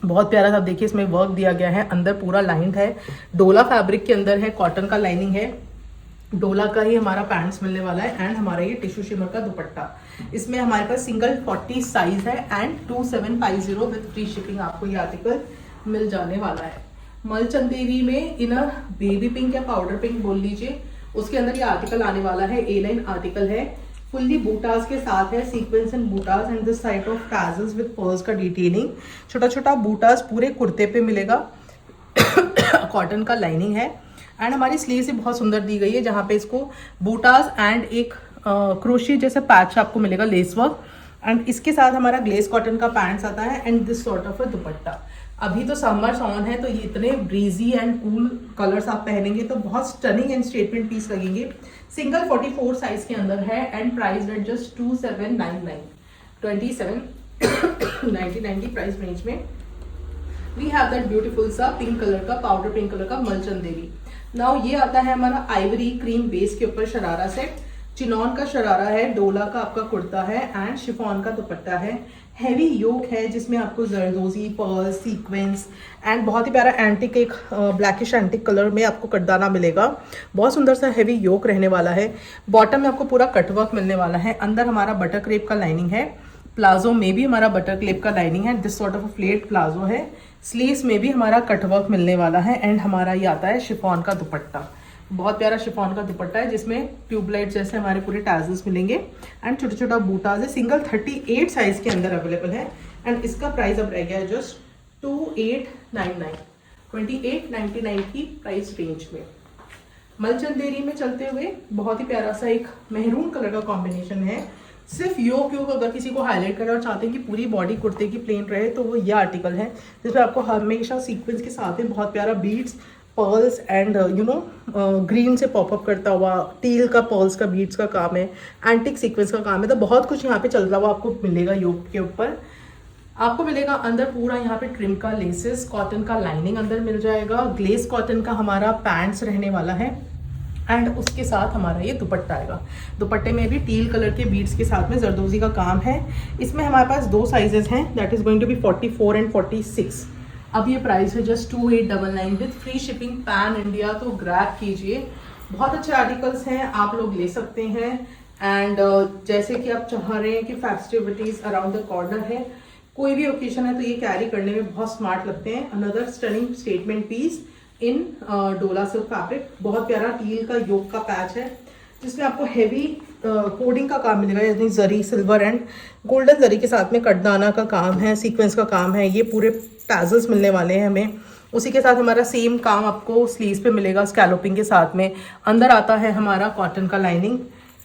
बहुत प्यारा सा आप देखिए इसमें वर्क दिया गया है। अंदर पूरा लाइंड है, डोला फैब्रिक के अंदर है, कॉटन का लाइनिंग है। डोला का ही हमारा पैंट्स मिलने वाला है एंड हमारा ये टिश्यू शिमर का दुपट्टा। इसमें हमारे पास सिंगल 40 साइज है एंड 2750 विद फ्री शिपिंग आपको ये आर्टिकल मिल जाने वाला है। मलचंदेरी में इन अ बेबी पिंक या पाउडर पिंक बोल लीजिए, उसके अंदर ये आर्टिकल आने वाला है। ए लाइन आर्टिकल है, फुल्ली बूटास के साथ है, सीक्वेंस एंड बूटास and this side of tassels with pearls का डिटेलिंग। छोटा छोटा बूटास पूरे कुर्ते पे मिलेगा। कॉटन का लाइनिंग है एंड हमारी स्लीव से बहुत सुंदर दी गई है जहाँ पे इसको बूटास एंड एक क्रोशी जैसा पैच आपको मिलेगा, लेस वर्क। एंड इसके साथ हमारा ग्लेस कॉटन का पैंट्स आता है and this sort of a दुपट्टा। अभी तो समर्स ऑन है तो ये इतने ब्रीजी एंड कूल कलर्स आप पहनेंगे तो बहुत स्टनिंग एंड स्टेटमेंट पीस लगेंगे। सिंगल 44 साइज के अंदर है एंड प्राइस रेट जस्ट 2799 की प्राइस रेंज में वी हैव दैट ब्यूटीफुल सा पिंक कलर का, पाउडर पिंक कलर का मलचंदेरी। नाउ ये आता है हमारा आइवरी क्रीम बेस के ऊपर शरारा सेट। चिनॉन का शरारा है, डोला का आपका कुर्ता है एंड शिफॉन का दुपट्टा है। हैवी योक है जिसमें आपको जरदोजी, पर्ल, सीक्वेंस एंड बहुत ही प्यारा एंटिक, एक ब्लैकिश एंटिक कलर में आपको कटदाना मिलेगा। बहुत सुंदर सा हैवी योक रहने वाला है। बॉटम में आपको पूरा कटवर्क मिलने वाला है। अंदर हमारा बटर क्रेप का लाइनिंग है। प्लाजो में भी हमारा बटर क्रेप का लाइनिंग है। This sort of a flat palazzo है। स्लीव्स में भी हमारा कटवर्क मिलने वाला है एंड हमारा ये आता है शिफॉन का दुपट्टा। बहुत प्यारा शिफॉन का दुपट्टा है जिसमें ट्यूबलाइट जैसे हमारे पूरे टैजल्स मिलेंगे एंड छोटा छोटा बूटाज है। सिंगल 38 साइज के अंदर अवेलेबल है एंड इसका प्राइस अब रह गया है जस्ट 2899 की प्राइस रेंज में। मलचंदेरी में चलते हुए बहुत ही प्यारा सा एक मेहरून कलर का कॉम्बिनेशन है। सिर्फ योक अगर किसी को हाईलाइट करना और चाहते हैं कि पूरी बॉडी कुर्ते की प्लेन रहे तो वो ये आर्टिकल है जिसमें आपको हमेशा सीक्वेंस के साथ में बहुत प्यारा बीड्स, पर्ल्स एंड ग्रीन से पॉपअप करता हुआ टील का पर्ल्स का बीड्स का काम है, एंटिक सीक्वेंस का काम है। तो बहुत कुछ यहाँ पे चल रहा हुआ आपको मिलेगा योक के ऊपर। आपको मिलेगा अंदर पूरा यहाँ पे ट्रिम का लेसेस, कॉटन का लाइनिंग अंदर मिल जाएगा। ग्लेस कॉटन का हमारा पैंट्स रहने वाला है एंड उसके साथ हमारा ये दुपट्टा आएगा। दुपट्टे में भी टील कलर के बीड्स के साथ में जरदोजी का काम है। इसमें हमारे पास 2 साइजेस हैं, that is going to be 44 and 46। अब ये प्राइस है just 2899 with free shipping pan India. तो ग्रैब कीजिए, बहुत अच्छे आर्टिकल्स हैं, आप लोग ले सकते हैं। एंड जैसे कि आप चाह रहे हैं कि फेस्टिविटीज अराउंड द कॉर्नर है, कोई भी ओकेजन है तो ये कैरी करने में बहुत स्मार्ट लगते हैं। अनदर स्टनिंग स्टेटमेंट पीस इन डोला सिल्क फैब्रिक। बहुत प्यारा टील का योक का पैच है जिसमें आपको हेवी कोडिंग का काम मिलेगा, यानी जरी, सिल्वर एंड गोल्डन जरी के साथ में कटदाना का काम है, सीक्वेंस का काम है। ये पूरे टैजल्स मिलने वाले हैं हमें। उसी के साथ हमारा सेम काम आपको स्लीव्स पे मिलेगा स्कैलोपिंग के साथ में। अंदर आता है हमारा कॉटन का लाइनिंग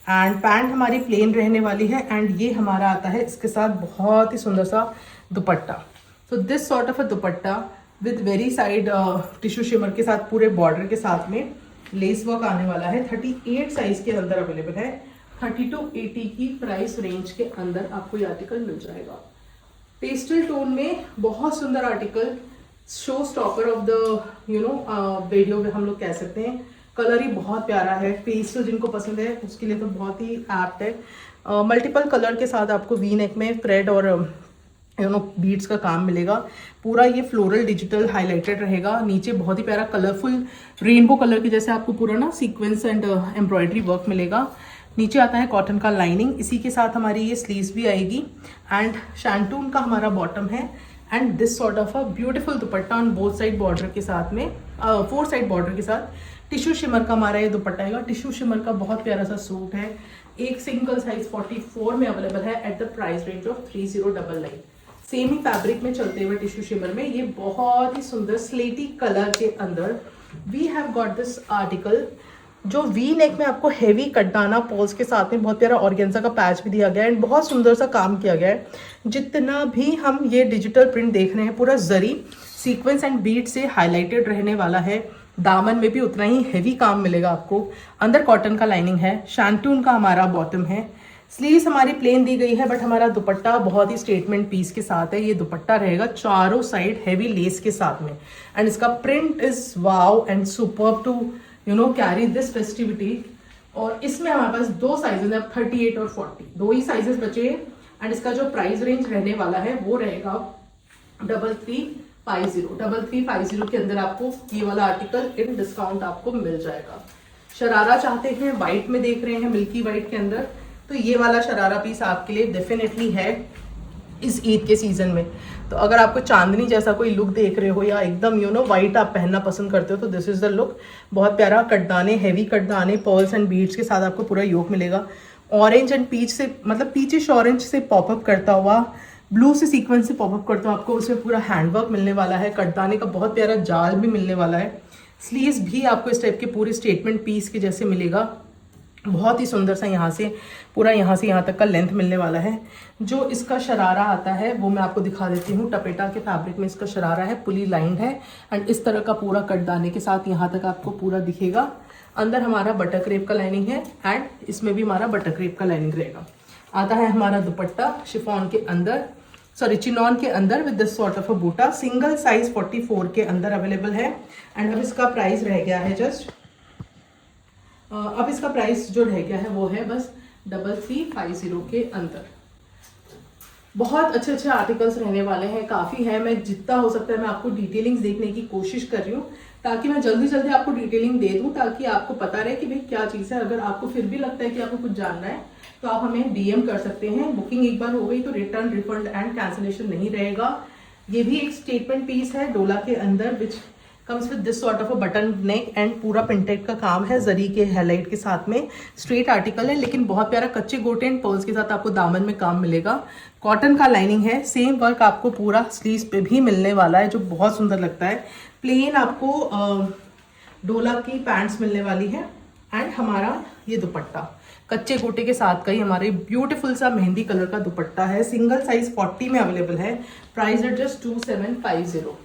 एंड पैंट हमारी प्लेन रहने वाली है एंड ये हमारा आता है इसके साथ बहुत ही सुंदर सा दुपट्टा। So this sort of a dupatta with very side tissue shimmer के साथ पूरे बॉर्डर के साथ में लेस वर्क आने वाला है। 38 साइज के अंदर अवेलेबल है। 30 to 80 की प्राइस रेंज के अंदर आपको ये आर्टिकल मिल जाएगा। पेस्टल टोन में बहुत सुंदर article, show stopper of the video में हम लोग कह सकते हैं। कलर ही बहुत प्यारा है, पेस्टल जिनको पसंद है उसके लिए तो बहुत ही एप्ट है। मल्टीपल कलर के साथ आपको वी नेक में थ्रेड और बीड्स का काम मिलेगा। पूरा ये फ्लोरल डिजिटल हाईलाइटेड रहेगा। नीचे बहुत ही प्यारा कलरफुल रेनबो कलर की जैसे आपको पूरा ना सीक्वेंस एंड एम्ब्रॉयडरी वर्क मिलेगा। नीचे आता है कॉटन का लाइनिंग, इसी के साथ हमारी ये स्लीव्स भी आएगी एंड शैंटून का हमारा बॉटम है and this sort of a beautiful dupatta on both side border के साथ में, 4 साइड बॉर्डर के साथ टिश्यू शिमर का हमारा ये दुपट्टा आएगा। टिश्यू शिमर का बहुत प्यारा सा सूट है। एक सिंगल साइज 44 में अवेलेबल है at the price range of 3099। Same he fabric में चलते हुए टिश्यू शिमर में ये बहुत ही सुंदर स्लेटी कलर के अंदर we have got this article जो वी नेक में आपको हेवी कटदाना पोल्स के साथ में बहुत प्यारा ऑर्गेन्जा का पैच भी दिया गया है एंड बहुत सुंदर सा काम किया गया है। जितना भी हम ये डिजिटल प्रिंट देख रहे हैं पूरा जरी सीक्वेंस एंड बीट से हाईलाइटेड रहने वाला है। दामन में भी उतना ही हेवी काम मिलेगा आपको। अंदर कॉटन का लाइनिंग है, शैंटून का हमारा बॉटम है। स्लीव्स हमारी प्लेन दी गई है बट हमारा दुपट्टा बहुत ही स्टेटमेंट पीस के साथ है। ये दुपट्टा रहेगा चारों साइड हेवी लेस के साथ में एंड इसका print is wow and superb to carry this festivity. और इसमें हमारे पास 2 साइजेस हैं, 38 और 40, 2 ही साइजेस बचे हैं एंड इसका जो प्राइस रेंज रहने वाला है वो रहेगा 3350 के अंदर आपको ये वाला आर्टिकल इन डिस्काउंट आपको मिल जाएगा। शरारा चाहते हैं, व्हाइट में देख रहे हैं, मिल्की व्हाइट के अंदर, तो ये वाला शरारा पीस आपके लिए डेफिनेटली है इस ईद के सीजन में। तो अगर आपको चांदनी जैसा कोई लुक देख रहे हो या एकदम व्हाइट आप पहनना पसंद करते हो तो दिस इज द लुक। बहुत प्यारा कटदाने, हेवी कटदाने, पर्ल्स एंड बीड्स के साथ आपको पूरा योक मिलेगा। ऑरेंज एंड पीच से, मतलब पीचिश ऑरेंज से पॉपअप करता हुआ, ब्लू से सीक्वेंस से पॉपअप करता हुआ आपको उसमें पूरा हैंडवर्क मिलने वाला है। कटदाने का बहुत प्यारा जाल भी मिलने वाला है। स्लीव्स भी आपको इस टाइप के पूरे स्टेटमेंट पीस के जैसे मिलेगा। बहुत ही सुंदर सा यहाँ से पूरा यहाँ से यहाँ तक का लेंथ मिलने वाला है। जो इसका शरारा आता है वो मैं आपको दिखा देती हूँ। टपेटा के फैब्रिक में इसका शरारा है, पुली लाइंड है एंड इस तरह का पूरा कटदाने के साथ यहाँ तक आपको पूरा दिखेगा। अंदर हमारा बटर क्रेप का लाइनिंग है एंड इसमें भी हमारा बटर क्रेप का लाइनिंग रहेगा। आता है हमारा दुपट्टा शिफॉन के अंदर, सॉरी चिनॉन के अंदर with this sort of a buta. Single size 44 के अंदर अवेलेबल है एंड अब इसका प्राइस रह गया है जस्ट अब इसका प्राइस जो रह गया है वो है बस 3350 के अंदर। बहुत अच्छे अच्छे आर्टिकल्स रहने वाले हैं, काफ़ी है। मैं जितना हो सकता है मैं आपको डिटेलिंग्स देखने की कोशिश कर रही हूँ ताकि मैं जल्दी जल्दी आपको डिटेलिंग दे दूँ, ताकि आपको पता रहे कि भाई क्या चीज़ है। अगर आपको फिर भी लगता है कि आपको कुछ जानना है तो आप हमें DM कर सकते हैं। बुकिंग एक बार हो गई तो रिटर्न, रिफंड एंड कैंसिलेशन नहीं रहेगा। ये भी एक स्टेटमेंट पीस है डोला के अंदर, which comes with this sort of a button neck and पूरा प्रिंटेड का काम है जरी के हाईलाइट के साथ में। स्ट्रेट आर्टिकल है लेकिन बहुत प्यारा, कच्चे गोटे एंड पर्ल्स के साथ आपको दामन में काम मिलेगा। कॉटन का लाइनिंग है, सेम वर्क आपको पूरा स्लीव्स पे भी मिलने वाला है जो बहुत सुंदर लगता है। प्लेन आपको डोला की पैंट्स मिलने वाली है एंड हमारा ये दुपट्टा कच्चे गोटे के साथ का ही हमारे ब्यूटीफुल सा मेहंदी कलर का दुपट्टा है। सिंगल साइज 40 में अवेलेबल है। प्राइस है जस्ट 2750।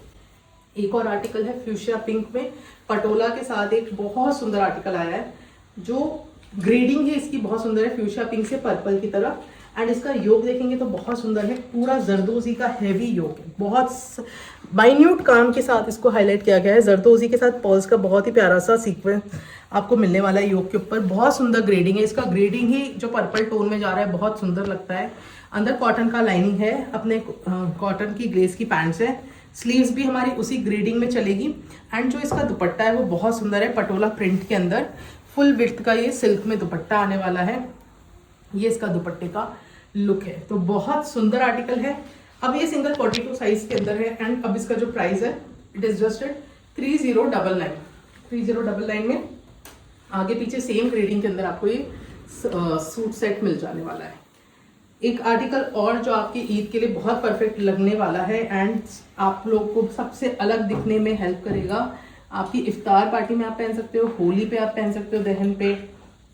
एक और आर्टिकल है फ्यूशिया पिंक में पटोला के साथ, एक बहुत सुंदर आर्टिकल आया है जो ग्रेडिंग है इसकी बहुत सुंदर है, फ्यूशिया पिंक से पर्पल की तरफ। एंड इसका योग देखेंगे तो बहुत सुंदर है, पूरा जरदोजी का हैवी योग है, बहुत माइन्यूट काम के साथ इसको हाईलाइट किया गया है। जरदोजी के साथ पर्ल्स का बहुत ही प्यारा सा सीक्वेंस आपको मिलने वाला है योग के ऊपर। बहुत सुंदर ग्रेडिंग है, इसका ग्रेडिंग ही जो पर्पल टोन में जा रहा है बहुत सुंदर लगता है। अंदर कॉटन का लाइनिंग है, अपने कॉटन की ग्लेस की पैंट्स है, स्लीव्स भी हमारी उसी ग्रेडिंग में चलेगी। एंड जो इसका दुपट्टा है वो बहुत सुंदर है, पटोला प्रिंट के अंदर फुल विड्थ का ये सिल्क में दुपट्टा आने वाला है। ये इसका दुपट्टे का लुक है, तो बहुत सुंदर आर्टिकल है। अब ये सिंगल 42 साइज के अंदर है एंड अब इसका जो प्राइस है इट इज जस्ट 3099। 3099 में आगे पीछे सेम ग्रेडिंग के अंदर आपको ये सूट सेट मिल जाने वाला है। एक आर्टिकल और जो आपकी ईद के लिए बहुत परफेक्ट लगने वाला है एंड आप लोग को सबसे अलग दिखने में हेल्प करेगा। आपकी इफ्तार पार्टी में आप पहन सकते हो, होली पे आप पहन सकते हो, दहन पे,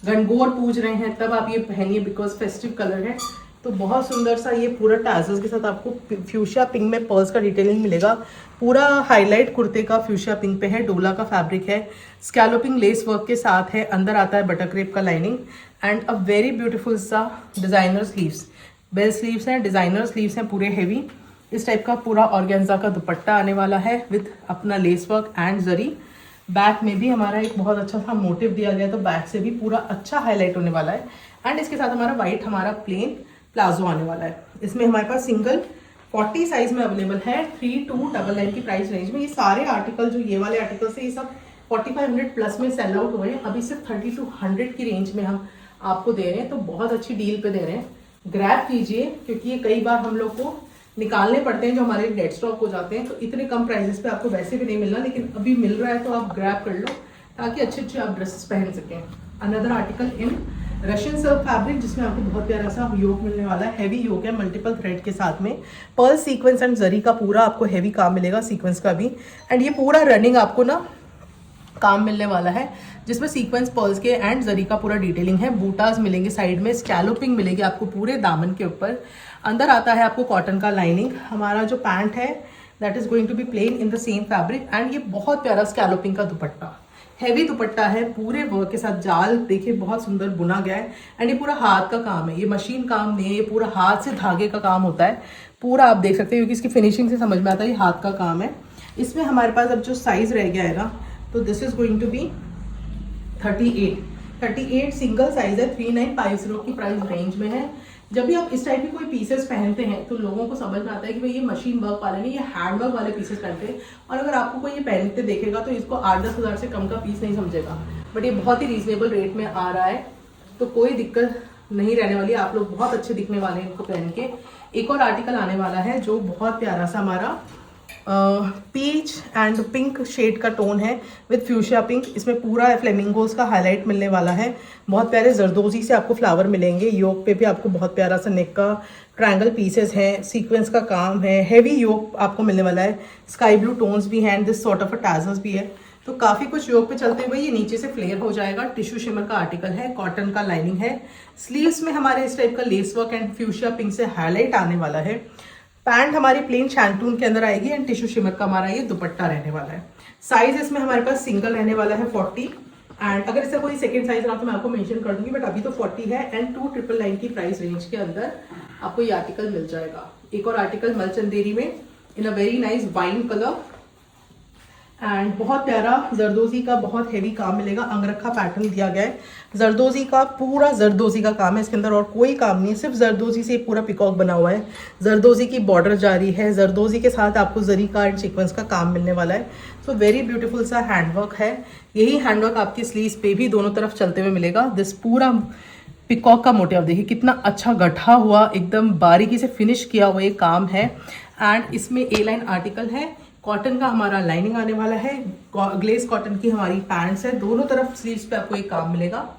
गणगौर पूज रहे हैं तब आप ये पहनिए बिकॉज फेस्टिव कलर है। तो बहुत सुंदर सा ये पूरा टैजल्स के साथ आपको फ्यूशिया पिंक में पर्ल्स का डिटेलिंग मिलेगा। पूरा हाईलाइट कुर्ते का फ्यूशिया पिंक पे है, डोला का फैब्रिक है, स्कैलोपिंग लेस वर्क के साथ है, अंदर आता है बटर क्रेप का lining and a very beautiful सा डिजाइनर स्लीव्स, बेल स्लीव्स हैं, डिजाइनर स्लीव्स हैं पूरे हेवी। इस टाइप का पूरा ऑर्गेन्जा का दुपट्टा आने वाला है विद अपना less work and zari. Back में भी हमारा एक बहुत अच्छा सा मोटिव दिया गया, तो बैक से भी पूरा अच्छा हाईलाइट होने वाला है। एंड इसके साथ हमारा वाइट हमारा प्लेन प्लाजो आने वाला है। इसमें हमारे पास सिंगल 40 साइज में अवेलेबल है 3299 की प्राइस रेंज में। ये सारे आर्टिकल जो ये वाले आर्टिकल से ये सब 4500 प्लस में सेल आउट हुए हैं, अभी सिर्फ 3200 की रेंज में हम आपको दे रहे हैं, तो बहुत अच्छी डील पे दे रहे हैं। ग्रैब कीजिए क्योंकि ये कई बार हम लोग को निकालने पड़ते हैं जो हमारे डेड स्टॉक हो जाते हैं, तो इतने कम प्राइसेस पे आपको वैसे भी नहीं मिलना, लेकिन अभी मिल रहा है तो आप ग्रैब कर लो ताकि अच्छे अच्छे आप ड्रेसेस पहन सकें। Another article in Russian silk fabric जिसमें आपको बहुत प्यारा सा योग मिलने वाला है, हैवी योग है मल्टीपल थ्रेड के साथ में, पर्ल सीक्वेंस एंड जरी का पूरा आपको हैवी काम मिलेगा, सीक्वेंस का भी। एंड ये पूरा रनिंग आपको ना काम मिलने वाला है जिसमें सीक्वेंस पर्ल्स के एंड जरी का पूरा डिटेलिंग है। बूटास मिलेंगे साइड में, स्कैलोपिंग मिलेगी आपको पूरे दामन के ऊपर। अंदर आता है आपको कॉटन का लाइनिंग। हमारा जो पैंट है that is going to be plain in the same fabric and ये बहुत प्यारा स्कैलोपिंग का दुपट्टा, हैवी दुपट्टा है, पूरे वर्क के साथ जाल देखिए बहुत सुंदर बुना गया है। एंड ये पूरा हाथ का काम है, ये मशीन काम नहीं है, ये पूरा हाथ से धागे का काम होता है पूरा। आप देख सकते हो क्योंकि इसकी फिनिशिंग से समझ में आता है ये हाथ का काम है। इसमें हमारे पास अब जो साइज रह गया है ना, तो this is going to be 38 single size है, 3950 की प्राइस रेंज में है। जब भी आप इस टाइप की कोई पीसेस पहनते हैं तो लोगों को समझ में आता है कि भाई ये मशीन वर्क वाले नहीं, ये हैंड वर्क वाले पीसेस पहनते हैं। और अगर आपको कोई ये पहनते देखेगा तो इसको 8-10 हज़ार से कम का पीस नहीं समझेगा, बट ये बहुत ही रीजनेबल रेट में आ रहा है, तो कोई दिक्कत नहीं रहने वाली। आप लोग बहुत अच्छे दिखने वाले हैं इनको पहन के। एक और आर्टिकल आने वाला है जो बहुत प्यारा सा हमारा पीच एंड पिंक शेड का टोन है विद फ्यूशिया पिंक। इसमें पूरा फ्लेमिंगोज का हाईलाइट मिलने वाला है, बहुत प्यारे जरदोजी से आपको फ्लावर मिलेंगे। योग पे भी आपको बहुत प्यारा सा नेक का ट्रायंगल पीसेस हैं, सीक्वेंस का काम है, हैवी योग आपको मिलने वाला है। स्काई ब्लू टोन्स भी हैं, this sort of a tassels भी है, तो काफ़ी कुछ योग पे चलते हुए ये नीचे से फ्लेयर हो जाएगा। टिश्यू शिमर का आर्टिकल है, कॉटन का लाइनिंग है। स्लीव्स में हमारे इस टाइप का less work and fuchsia pink से हाईलाइट आने वाला है। पैंट हमारी प्लेन शैंटून के अंदर आएगी एंड टिश्यू शिमर का हमारा ये दुपट्टा रहने वाला है। साइज इसमें हमारे पास सिंगल रहने वाला है 40 एंड अगर इसका कोई सेकंड साइज रहा तो मैं आपको मेंशन कर दूंगी, बट अभी तो 40 है एंड 2999 की प्राइस रेंज के अंदर आपको ये आर्टिकल मिल जाएगा। एक और आर्टिकल मलचंदेरी में in a very nice wine colour, and बहुत प्यारा जरदोजी का बहुत हेवी काम मिलेगा, अंगरखा पैटर्न दिया गया है। जरदोजी का पूरा जरदोजी का काम है इसके अंदर, और कोई काम नहीं है, सिर्फ जरदोजी से पूरा पिकॉक बना हुआ है। जरदोजी की बॉर्डर जारी है, जरदोजी के साथ आपको जरी का एंड सीक्वेंस का काम मिलने वाला है। सो वेरी ब्यूटीफुल सा हैंडवर्क है। यही हैंडवर्क आपकी स्लीव्स पे भी दोनों तरफ चलते हुए मिलेगा। दिस पूरा पिकॉक का मोटिव देखिए कितना अच्छा गढ़ा हुआ, एकदम बारीकी से फिनिश किया हुआ ये काम है। एंड इसमें ए लाइन आर्टिकल है, कॉटन का हमारा लाइनिंग आने वाला है, ग्लेस कॉटन की हमारी पैंट्स है, दोनों तरफ स्लीव्स पे आपको एक काम मिलेगा।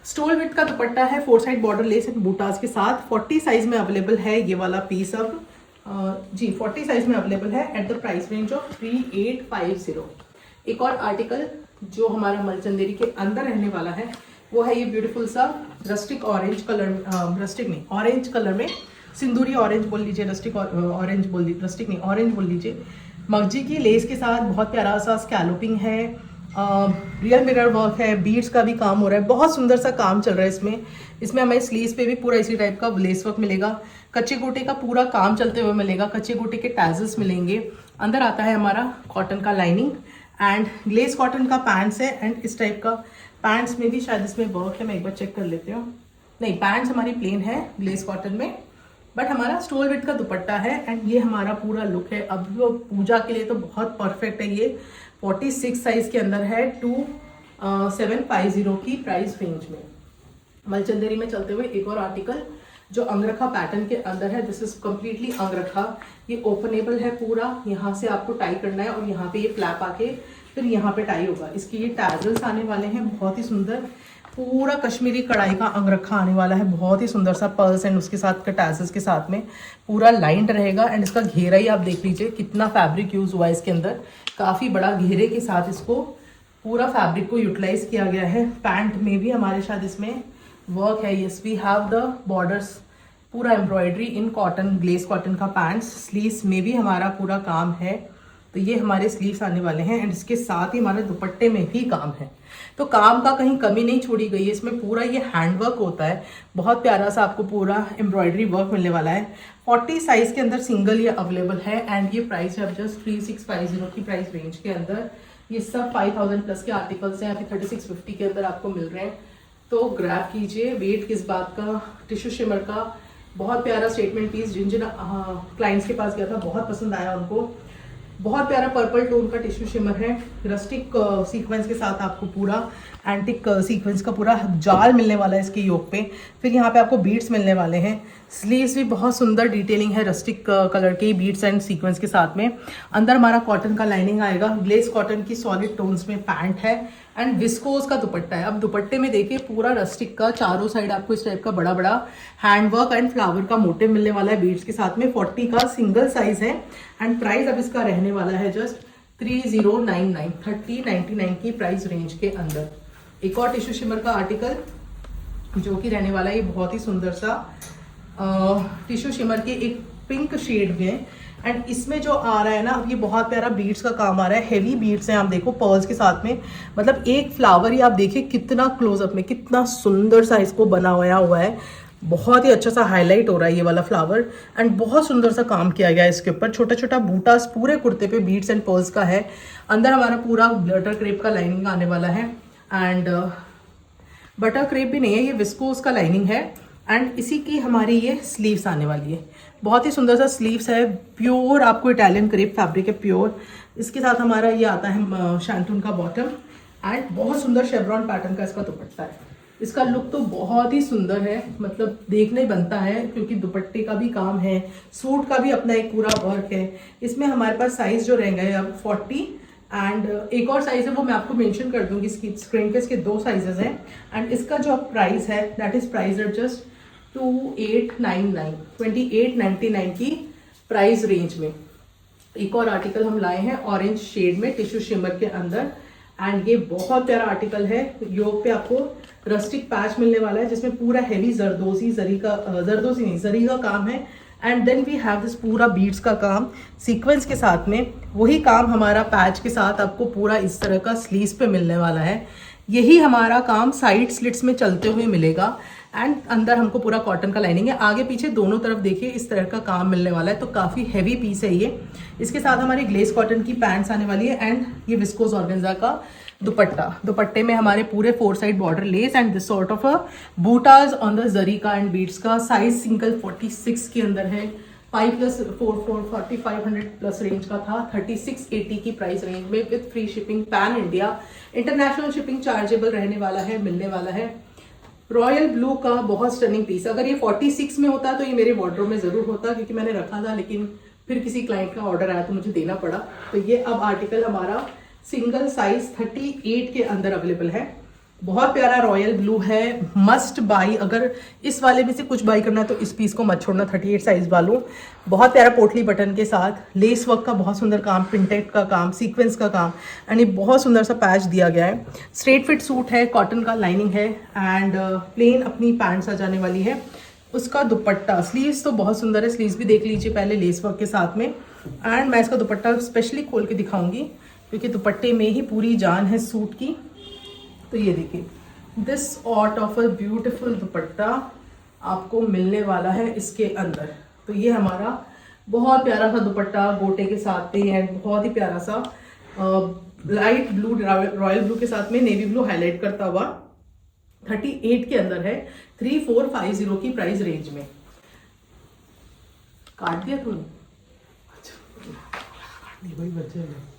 स्टोल विथ का दुपट्टा है, 4 साइड बॉर्डर लेस एंड बूटास के साथ। 40 साइज में अवेलेबल है ये वाला पीस अब जी 40 साइज में अवेलेबल है at the price range of 3850। एक और आर्टिकल जो हमारा मलचंदेरी के अंदर रहने वाला है वो है ये ब्यूटीफुल सा रस्टिक ऑरेंज कलर, रस्टिक नहीं ऑरेंज कलर में, सिंदूरी ऑरेंज बोल लीजिए, रस्टिक ऑरेंज बोल लीजिए, रस्टिक नहीं ऑरेंज बोल लीजिए। मगजी की लेस के साथ बहुत प्यारा सा स्कैलोपिंग है, रियल मिरर वर्क है, बीड्स का भी काम हो रहा है, बहुत सुंदर सा काम चल रहा है इसमें। इसमें हमें स्लीव्स पे भी पूरा इसी टाइप का लेस वर्क मिलेगा, कच्चे गोटे का पूरा काम चलते हुए मिलेगा, कच्चे गोटे के टैजल्स मिलेंगे। अंदर आता है हमारा कॉटन का लाइनिंग एंड ग्लेस कॉटन का पैंट्स है। एंड इस टाइप का पैंट्स में भी शायद इसमें वर्क है, मैं एक बार चेक कर लेती हूँ। नहीं, पैंट्स हमारी प्लेन है ग्लेस कॉटन में, बट हमारा स्टोल विथ का दुपट्टा है एंड ये हमारा पूरा लुक है। अब वो पूजा के लिए तो बहुत परफेक्ट है। ये 46 साइज के अंदर है, 2750 की प्राइस रेंज में। मलचंदेरी में चलते हुए एक और आर्टिकल जो अंगरखा पैटर्न के अंदर है, दिस इज कम्प्लीटली अंगरखा। ये ओपनेबल है पूरा, यहाँ से आपको टाई करना है और यहाँ पे ये फ्लैप आके फिर यहाँ पे टाई होगा। इसके ये टैजल्स आने वाले हैं बहुत ही सुंदर, पूरा कश्मीरी कढ़ाई का अंगरखा आने वाला है, बहुत ही सुंदर सा पर्ल्स एंड उसके साथ के टैजल्स के साथ में पूरा लाइंड रहेगा। एंड इसका घेरा ही आप देख लीजिए कितना फैब्रिक यूज हुआ है इसके अंदर, काफी बड़ा घेरे के साथ इसको पूरा फैब्रिक को यूटिलाइज किया गया है। पैंट में भी हमारे साथ इसमें वर्क है। Yes, we have the borders, पूरा embroidery in cotton, glace cotton का पैंट्स। स्लीव्स में भी हमारा पूरा काम है, तो ये हमारे स्लीव्स आने वाले हैं एंड इसके साथ ही हमारे दुपट्टे में भी काम है। तो काम का कहीं कमी नहीं छोड़ी गई है, इसमें पूरा ये हैंडवर्क होता है, बहुत प्यारा सा आपको पूरा एम्ब्रॉयडरी वर्क मिलने वाला है। 40 साइज के अंदर सिंगल ये अवेलेबल है एंड ये प्राइस है अब जस्ट 3650 की प्राइस रेंज के अंदर। ये सब 5000 प्लस के आर्टिकल्स हैं, अभी 3650 के अंदर आपको मिल रहे हैं, तो ग्रैब कीजिए। वेट किस बात का, टिश्यू शिमर का बहुत प्यारा स्टेटमेंट पीस, जिन जिन क्लाइंट्स के पास गया था बहुत पसंद आया उनको। बहुत प्यारा पर्पल टोन का टिश्यू शिमर है, रस्टिक सीक्वेंस के साथ आपको पूरा एंटिक सीक्वेंस का पूरा जाल मिलने वाला है इसके योक पे। फिर यहाँ पे आपको बीड्स मिलने वाले हैं। स्लीव्स भी बहुत सुंदर डिटेलिंग है, रस्टिक कलर के बीड्स एंड सीक्वेंस के साथ में। अंदर हमारा कॉटन का लाइनिंग आएगा, ग्लेस कॉटन की सॉलिड टोन्स में पैंट है एंड विस्कोस का दुपट्टा है। अब दुपट्टे में देखिए पूरा रस्टिक का चारों साइड आपको इस टाइप का बड़ा बड़ा हैंडवर्क एंड फ्लावर का मोटिव मिलने वाला है बीड्स के साथ में। 40 का सिंगल साइज है एंड प्राइस अब इसका रहने वाला है जस्ट 3099 की प्राइस रेंज के अंदर। एक और टिश्यू शिमर का आर्टिकल जो कि रहने वाला है, ये बहुत ही सुंदर सा टिश्यू शिमर के एक पिंक शेड में एंड इसमें जो आ रहा है ना, ये बहुत प्यारा बीड्स का काम आ रहा है, हेवी बीड्स हैं आप देखो पर्ल्स के साथ में। मतलब एक फ्लावर ही आप देखिए कितना क्लोजअप में कितना सुंदर सा इसको बना हुआ है, बहुत ही अच्छा सा हाईलाइट हो रहा है ये वाला फ्लावर एंड बहुत सुंदर सा काम किया गया है इसके ऊपर। छोटा छोटा बूटास पूरे कुर्ते पे बीड्स एंड पर्ल्स का है। अंदर हमारा पूरा बटर क्रेप का लाइनिंग आने वाला है एंड बटर क्रेप भी नहीं है, ये विस्कोस का लाइनिंग है एंड इसी की हमारी ये स्लीव्स आने वाली है। बहुत ही सुंदर सा स्लीव्स है, प्योर आपको इटालियन क्रेप फैब्रिक है प्योर। इसके साथ हमारा ये आता है शैंटून का बॉटम एंड बहुत सुंदर शेवरॉन पैटर्न का इसका दुपट्टा है। इसका लुक तो बहुत ही सुंदर है, मतलब देखने बनता है क्योंकि दुपट्टे का भी काम है, सूट का भी अपना एक पूरा वर्क है। इसमें हमारे पास साइज जो रहेंगे अब 40 एंड एक और साइज है वो मैं आपको मेंशन कर दूंगी इसकी स्क्रीन पे, इसके 2 साइजेस हैं एंड इसका जो प्राइस है that is price at just 2899 की प्राइस रेंज में। एक और आर्टिकल हम लाए हैं ऑरेंज शेड में टिश्यू शिमर के अंदर एंड ये बहुत प्यारा आर्टिकल है। योक पे आपको रस्टिक पैच मिलने वाला है जिसमें पूरा हेवी जरदोजी जरी का काम है and then we have this पूरा बीड्स का काम सीक्वेंस के साथ में। वही काम हमारा पैच के साथ आपको पूरा इस तरह का स्लीव्स पे मिलने वाला है। यही हमारा काम साइड स्लिट्स में चलते हुए मिलेगा एंड अंदर हमको पूरा कॉटन का लाइनिंग है। आगे पीछे दोनों तरफ देखिए इस तरह का काम मिलने वाला है, तो काफ़ी हैवी पीस है ये। इसके साथ हमारी ग्लेस कॉटन की पैंट्स आने वाली है एंड ये विस्कोस ऑर्गेन्जा का दुपट्टा। दुपट्टे में हमारे पूरे 4 side border lace and this sort of a butas on the zari का एंड बीड्स का। साइज सिंगल 46 के अंदर है, 5+4 प्लस रेंज का था, 3680 की प्राइस रेंज में with free shipping pan India. International shipping chargeable रहने वाला है, मिलने वाला है। रॉयल ब्लू का बहुत स्टनिंग पीस। अगर ये 46 में होता तो ये मेरे वार्डरोब में जरूर होता, क्योंकि मैंने रखा था, लेकिन फिर किसी क्लाइंट का ऑर्डर आया तो मुझे देना पड़ा। तो ये अब आर्टिकल हमारा सिंगल साइज 38 के अंदर अवेलेबल है। बहुत प्यारा रॉयल ब्लू है, मस्ट बाई। अगर इस वाले में से कुछ बाई करना है तो इस पीस को मत छोड़ना, 38 साइज वालों। बहुत प्यारा पोटली बटन के साथ लेस वर्क का बहुत सुंदर काम, प्रिंटेड का काम, सीक्वेंस का काम एंड ये बहुत सुंदर सा पैच दिया गया है। स्ट्रेट फिट सूट है, कॉटन का लाइनिंग है एंड प्लेन अपनी पैंट्स आ जाने वाली है। उसका दुपट्टा, स्लीव्स तो बहुत सुंदर है, स्लीव्स भी देख लीजिए पहले लेस वर्क के साथ में। एंड मैं इसका दुपट्टा स्पेशली खोल के दिखाऊंगी क्योंकि दुपट्टे में ही पूरी जान है सूट की। तो ये देखिए, this sort of a beautiful दुपट्टा आपको मिलने वाला है इसके अंदर। तो ये हमारा बहुत प्यारा सा दुपट्टा गोटे के साथ में एंड बहुत ही प्यारा सा लाइट ब्लू, रॉयल ब्लू के साथ में नेवी ब्लू हाईलाइट करता हुआ 38 के अंदर है, 3450 की प्राइस रेंज में। काट दिया तूने?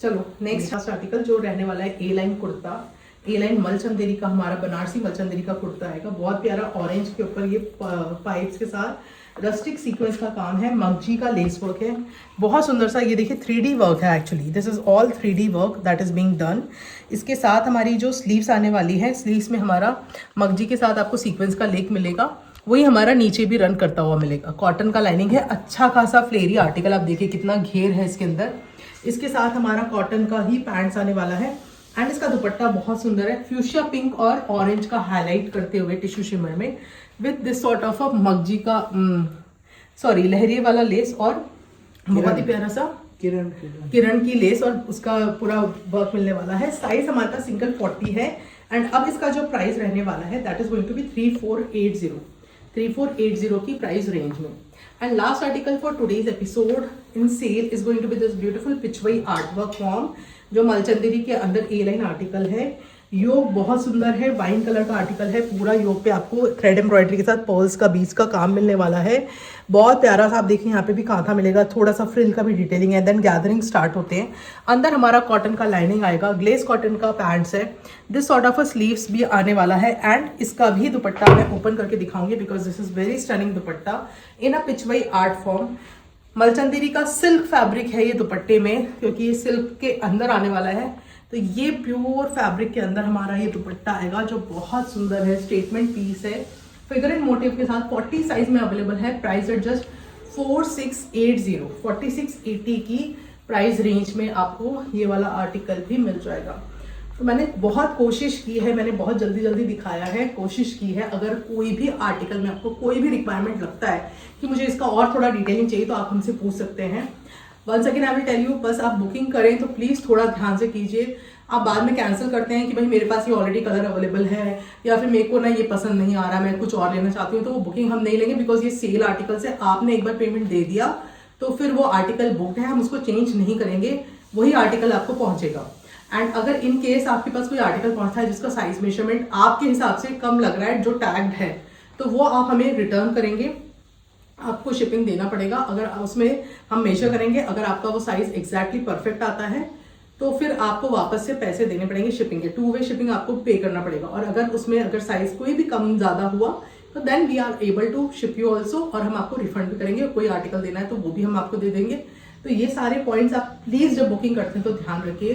चलो नेक्स्ट आर्टिकल जो रहने वाला है A line kurta. A line मलचंदेरी का, हमारा बनारसी मलचंदेरी का कुर्ता आएगा। बहुत प्यारा ऑरेंज के ऊपर ये पाइप्स के साथ रस्टिक सीक्वेंस का काम है, मगजी का लेस वर्क है, बहुत सुंदर सा। ये देखिए 3D वर्क है, actually this is all 3D work that is being done. इसके साथ हमारी जो स्लीव्स आने वाली है, स्लीव्स में हमारा मगजी के साथ आपको सीक्वेंस का लेक मिलेगा, वही हमारा नीचे भी रन करता हुआ मिलेगा। कॉटन का लाइनिंग है, अच्छा खासा फ्लेरी आर्टिकल। आप देखिए कितना घेर है इसके अंदर। इसके साथ हमारा कॉटन का ही पैंट्स आने वाला है एंड इसका दुपट्टा बहुत सुंदर है, फ्यूशिया पिंक और ऑरेंज का हाईलाइट करते हुए टिश्यू शिमर में with this sort of a मगजी का लहरिये वाला लेस और बहुत ही प्यारा सा किरण की लेस और उसका पूरा वर्क मिलने वाला है। साइज हमारा सिंगल 40 है एंड अब इसका जो प्राइस रहने वाला है that is going to be 3480 की प्राइस रेंज में। And last article for today's episode in sale is going to be this beautiful Pichwai art work form, जो मलचंदेरी के अंदर ए लाइन आर्टिकल है। योग बहुत सुंदर है, वाइन कलर का आर्टिकल है। पूरा योग पे आपको थ्रेड एम्ब्रॉयडरी के साथ पर्ल्स का, बीच का काम मिलने वाला है। बहुत प्यारा सा, आप देखिए यहाँ पे भी कांथा मिलेगा, थोड़ा सा फ्रिल का भी डिटेलिंग है। देन गैदरिंग स्टार्ट होते हैं। अंदर हमारा कॉटन का लाइनिंग आएगा, ग्लेस कॉटन का पैंट्स है, this sort of a sleeves भी आने वाला है एंड इसका भी दुपट्टा मैं ओपन करके दिखाऊंगी because this is very stunning dupatta in a Pichwai art form. मलचंदेरी का सिल्क फैब्रिक है ये दुपट्टे में, क्योंकि ये सिल्क के अंदर आने वाला है। तो ये प्योर फैब्रिक के अंदर हमारा ये दुपट्टा आएगा जो बहुत सुंदर है, स्टेटमेंट पीस है, फिगर एंड मोटिव के साथ 40 साइज में अवेलेबल है। प्राइस एट जस्ट 4680 की प्राइस रेंज में आपको ये वाला आर्टिकल भी मिल जाएगा। तो मैंने बहुत कोशिश की है, मैंने बहुत जल्दी जल्दी दिखाया है, कोशिश की है। अगर कोई भी आर्टिकल में आपको कोई भी रिक्वायरमेंट लगता है कि मुझे इसका और थोड़ा डिटेलिंग चाहिए तो आप हमसे पूछ सकते हैं। Once again I will tell you, बस आप बुकिंग करें तो प्लीज़ थोड़ा ध्यान से कीजिए। आप बाद में कैंसिल करते हैं कि भाई मेरे पास ये ऑलरेडी कलर अवेलेबल है या फिर मेरे को ना ये पसंद नहीं आ रहा, मैं कुछ और लेना चाहती हूँ, तो वो बुकिंग हम नहीं लेंगे बिकॉज ये सेल आर्टिकल्स है। आपने एक बार पेमेंट दे दिया तो फिर वो आर्टिकल बुक है, हम उसको चेंज नहीं करेंगे, वही आर्टिकल आपको पहुंचेगा। एंड अगर इन केस आपके पास कोई आर्टिकल पहुंचता है जिसका साइज मेजरमेंट आपके हिसाब से कम लग रहा है, जो टैग्ड है, तो वो आप हमें रिटर्न करेंगे, आपको शिपिंग देना पड़ेगा। अगर उसमें हम मेजर करेंगे, अगर आपका वो साइज एग्जैक्टली परफेक्ट आता है तो फिर आपको वापस से पैसे देने पड़ेंगे शिपिंग के, 2 वे शिपिंग आपको पे करना पड़ेगा। और अगर उसमें अगर साइज कोई भी कम ज्यादा हुआ तो then we are able to ship you also, और हम आपको रिफंड भी करेंगे। कोई आर्टिकल देना है तो वो भी हम आपको दे देंगे। तो ये सारे पॉइंट्स आप प्लीज जब बुकिंग करते हैं तो ध्यान रखिए।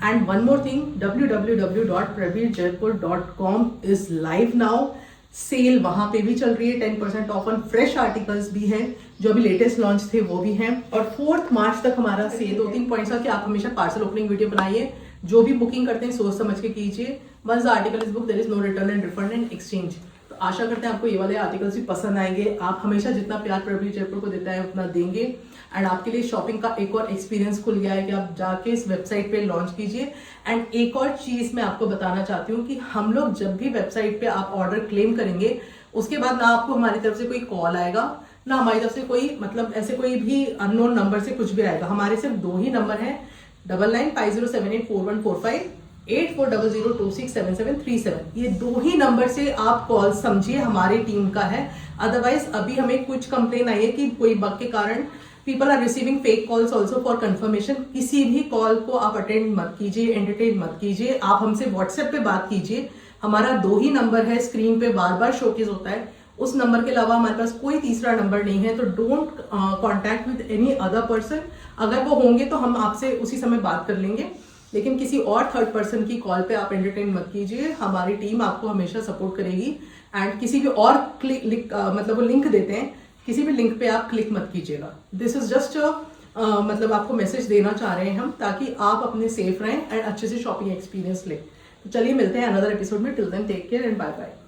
And one more thing, www.praveerjaipur.com is live now. Sale वहां पे भी चल रही है, 10% ऑफ ऑन फ्रेश आर्टिकल्स भी हैं, जो अभी लेटेस्ट लॉन्च थे वो भी हैं। और 4 मार्च तक हमारा सेल। 2-3 पॉइंट्स है कि आप हमेशा पार्सल ओपनिंग वीडियो बनाइए, जो भी बुकिंग करते हैं सोच समझ के कीजिए। Once the article is book there is no return and refund and exchange. तो आशा करते हैं आपको ये वाले आर्टिकल्स भी पसंद आएंगे। आप हमेशा जितना प्यार प्रवीर जयपुर को देता है उतना देंगे। एंड आपके लिए शॉपिंग का एक और एक्सपीरियंस खुल गया है कि आप जाके इस वेबसाइट पे लॉन्च कीजिए। एंड एक और चीज मैं आपको बताना चाहती हूँ कि हम लोग जब भी वेबसाइट पे आप ऑर्डर क्लेम करेंगे उसके बाद ना आपको हमारी तरफ से कोई कॉल आएगा, ना हमारी तरफ से कोई मतलब ऐसे कोई भी अननोन नंबर से कुछ भी आएगा। हमारे सिर्फ 2 ही नंबर हैं, 9950784145, 8400267737। ये 2 ही नंबर से आप कॉल समझिए हमारी टीम का है। अदरवाइज अभी हमें कुछ कंप्लेन आई है कि कोई बग के कारण people are receiving fake calls also for confirmation. किसी भी कॉल को आप अटेंड मत कीजिए, एंटरटेन मत कीजिए। आप हमसे व्हाट्सएप पे बात कीजिए। हमारा 2 ही नंबर है, स्क्रीन पे बार बार शोकेस होता है। उस नंबर के अलावा हमारे पास कोई तीसरा नंबर नहीं है, तो don't contact with any other person. अगर वो होंगे तो हम आपसे उसी समय बात कर लेंगे, लेकिन किसी और थर्ड पर्सन की कॉल पे आप एंटरटेन मत कीजिए। हमारी टीम आपको हमेशा सपोर्ट करेगी। एंड किसी भी और मतलब वो लिंक देते हैं, किसी भी लिंक पे आप क्लिक मत कीजिएगा। दिस इज जस्ट मतलब आपको मैसेज देना चाह रहे हैं हम, ताकि आप अपने सेफ रहें एंड अच्छे से शॉपिंग एक्सपीरियंस लें। तो चलिए मिलते हैं अनदर एपिसोड में। Till then take care and bye bye.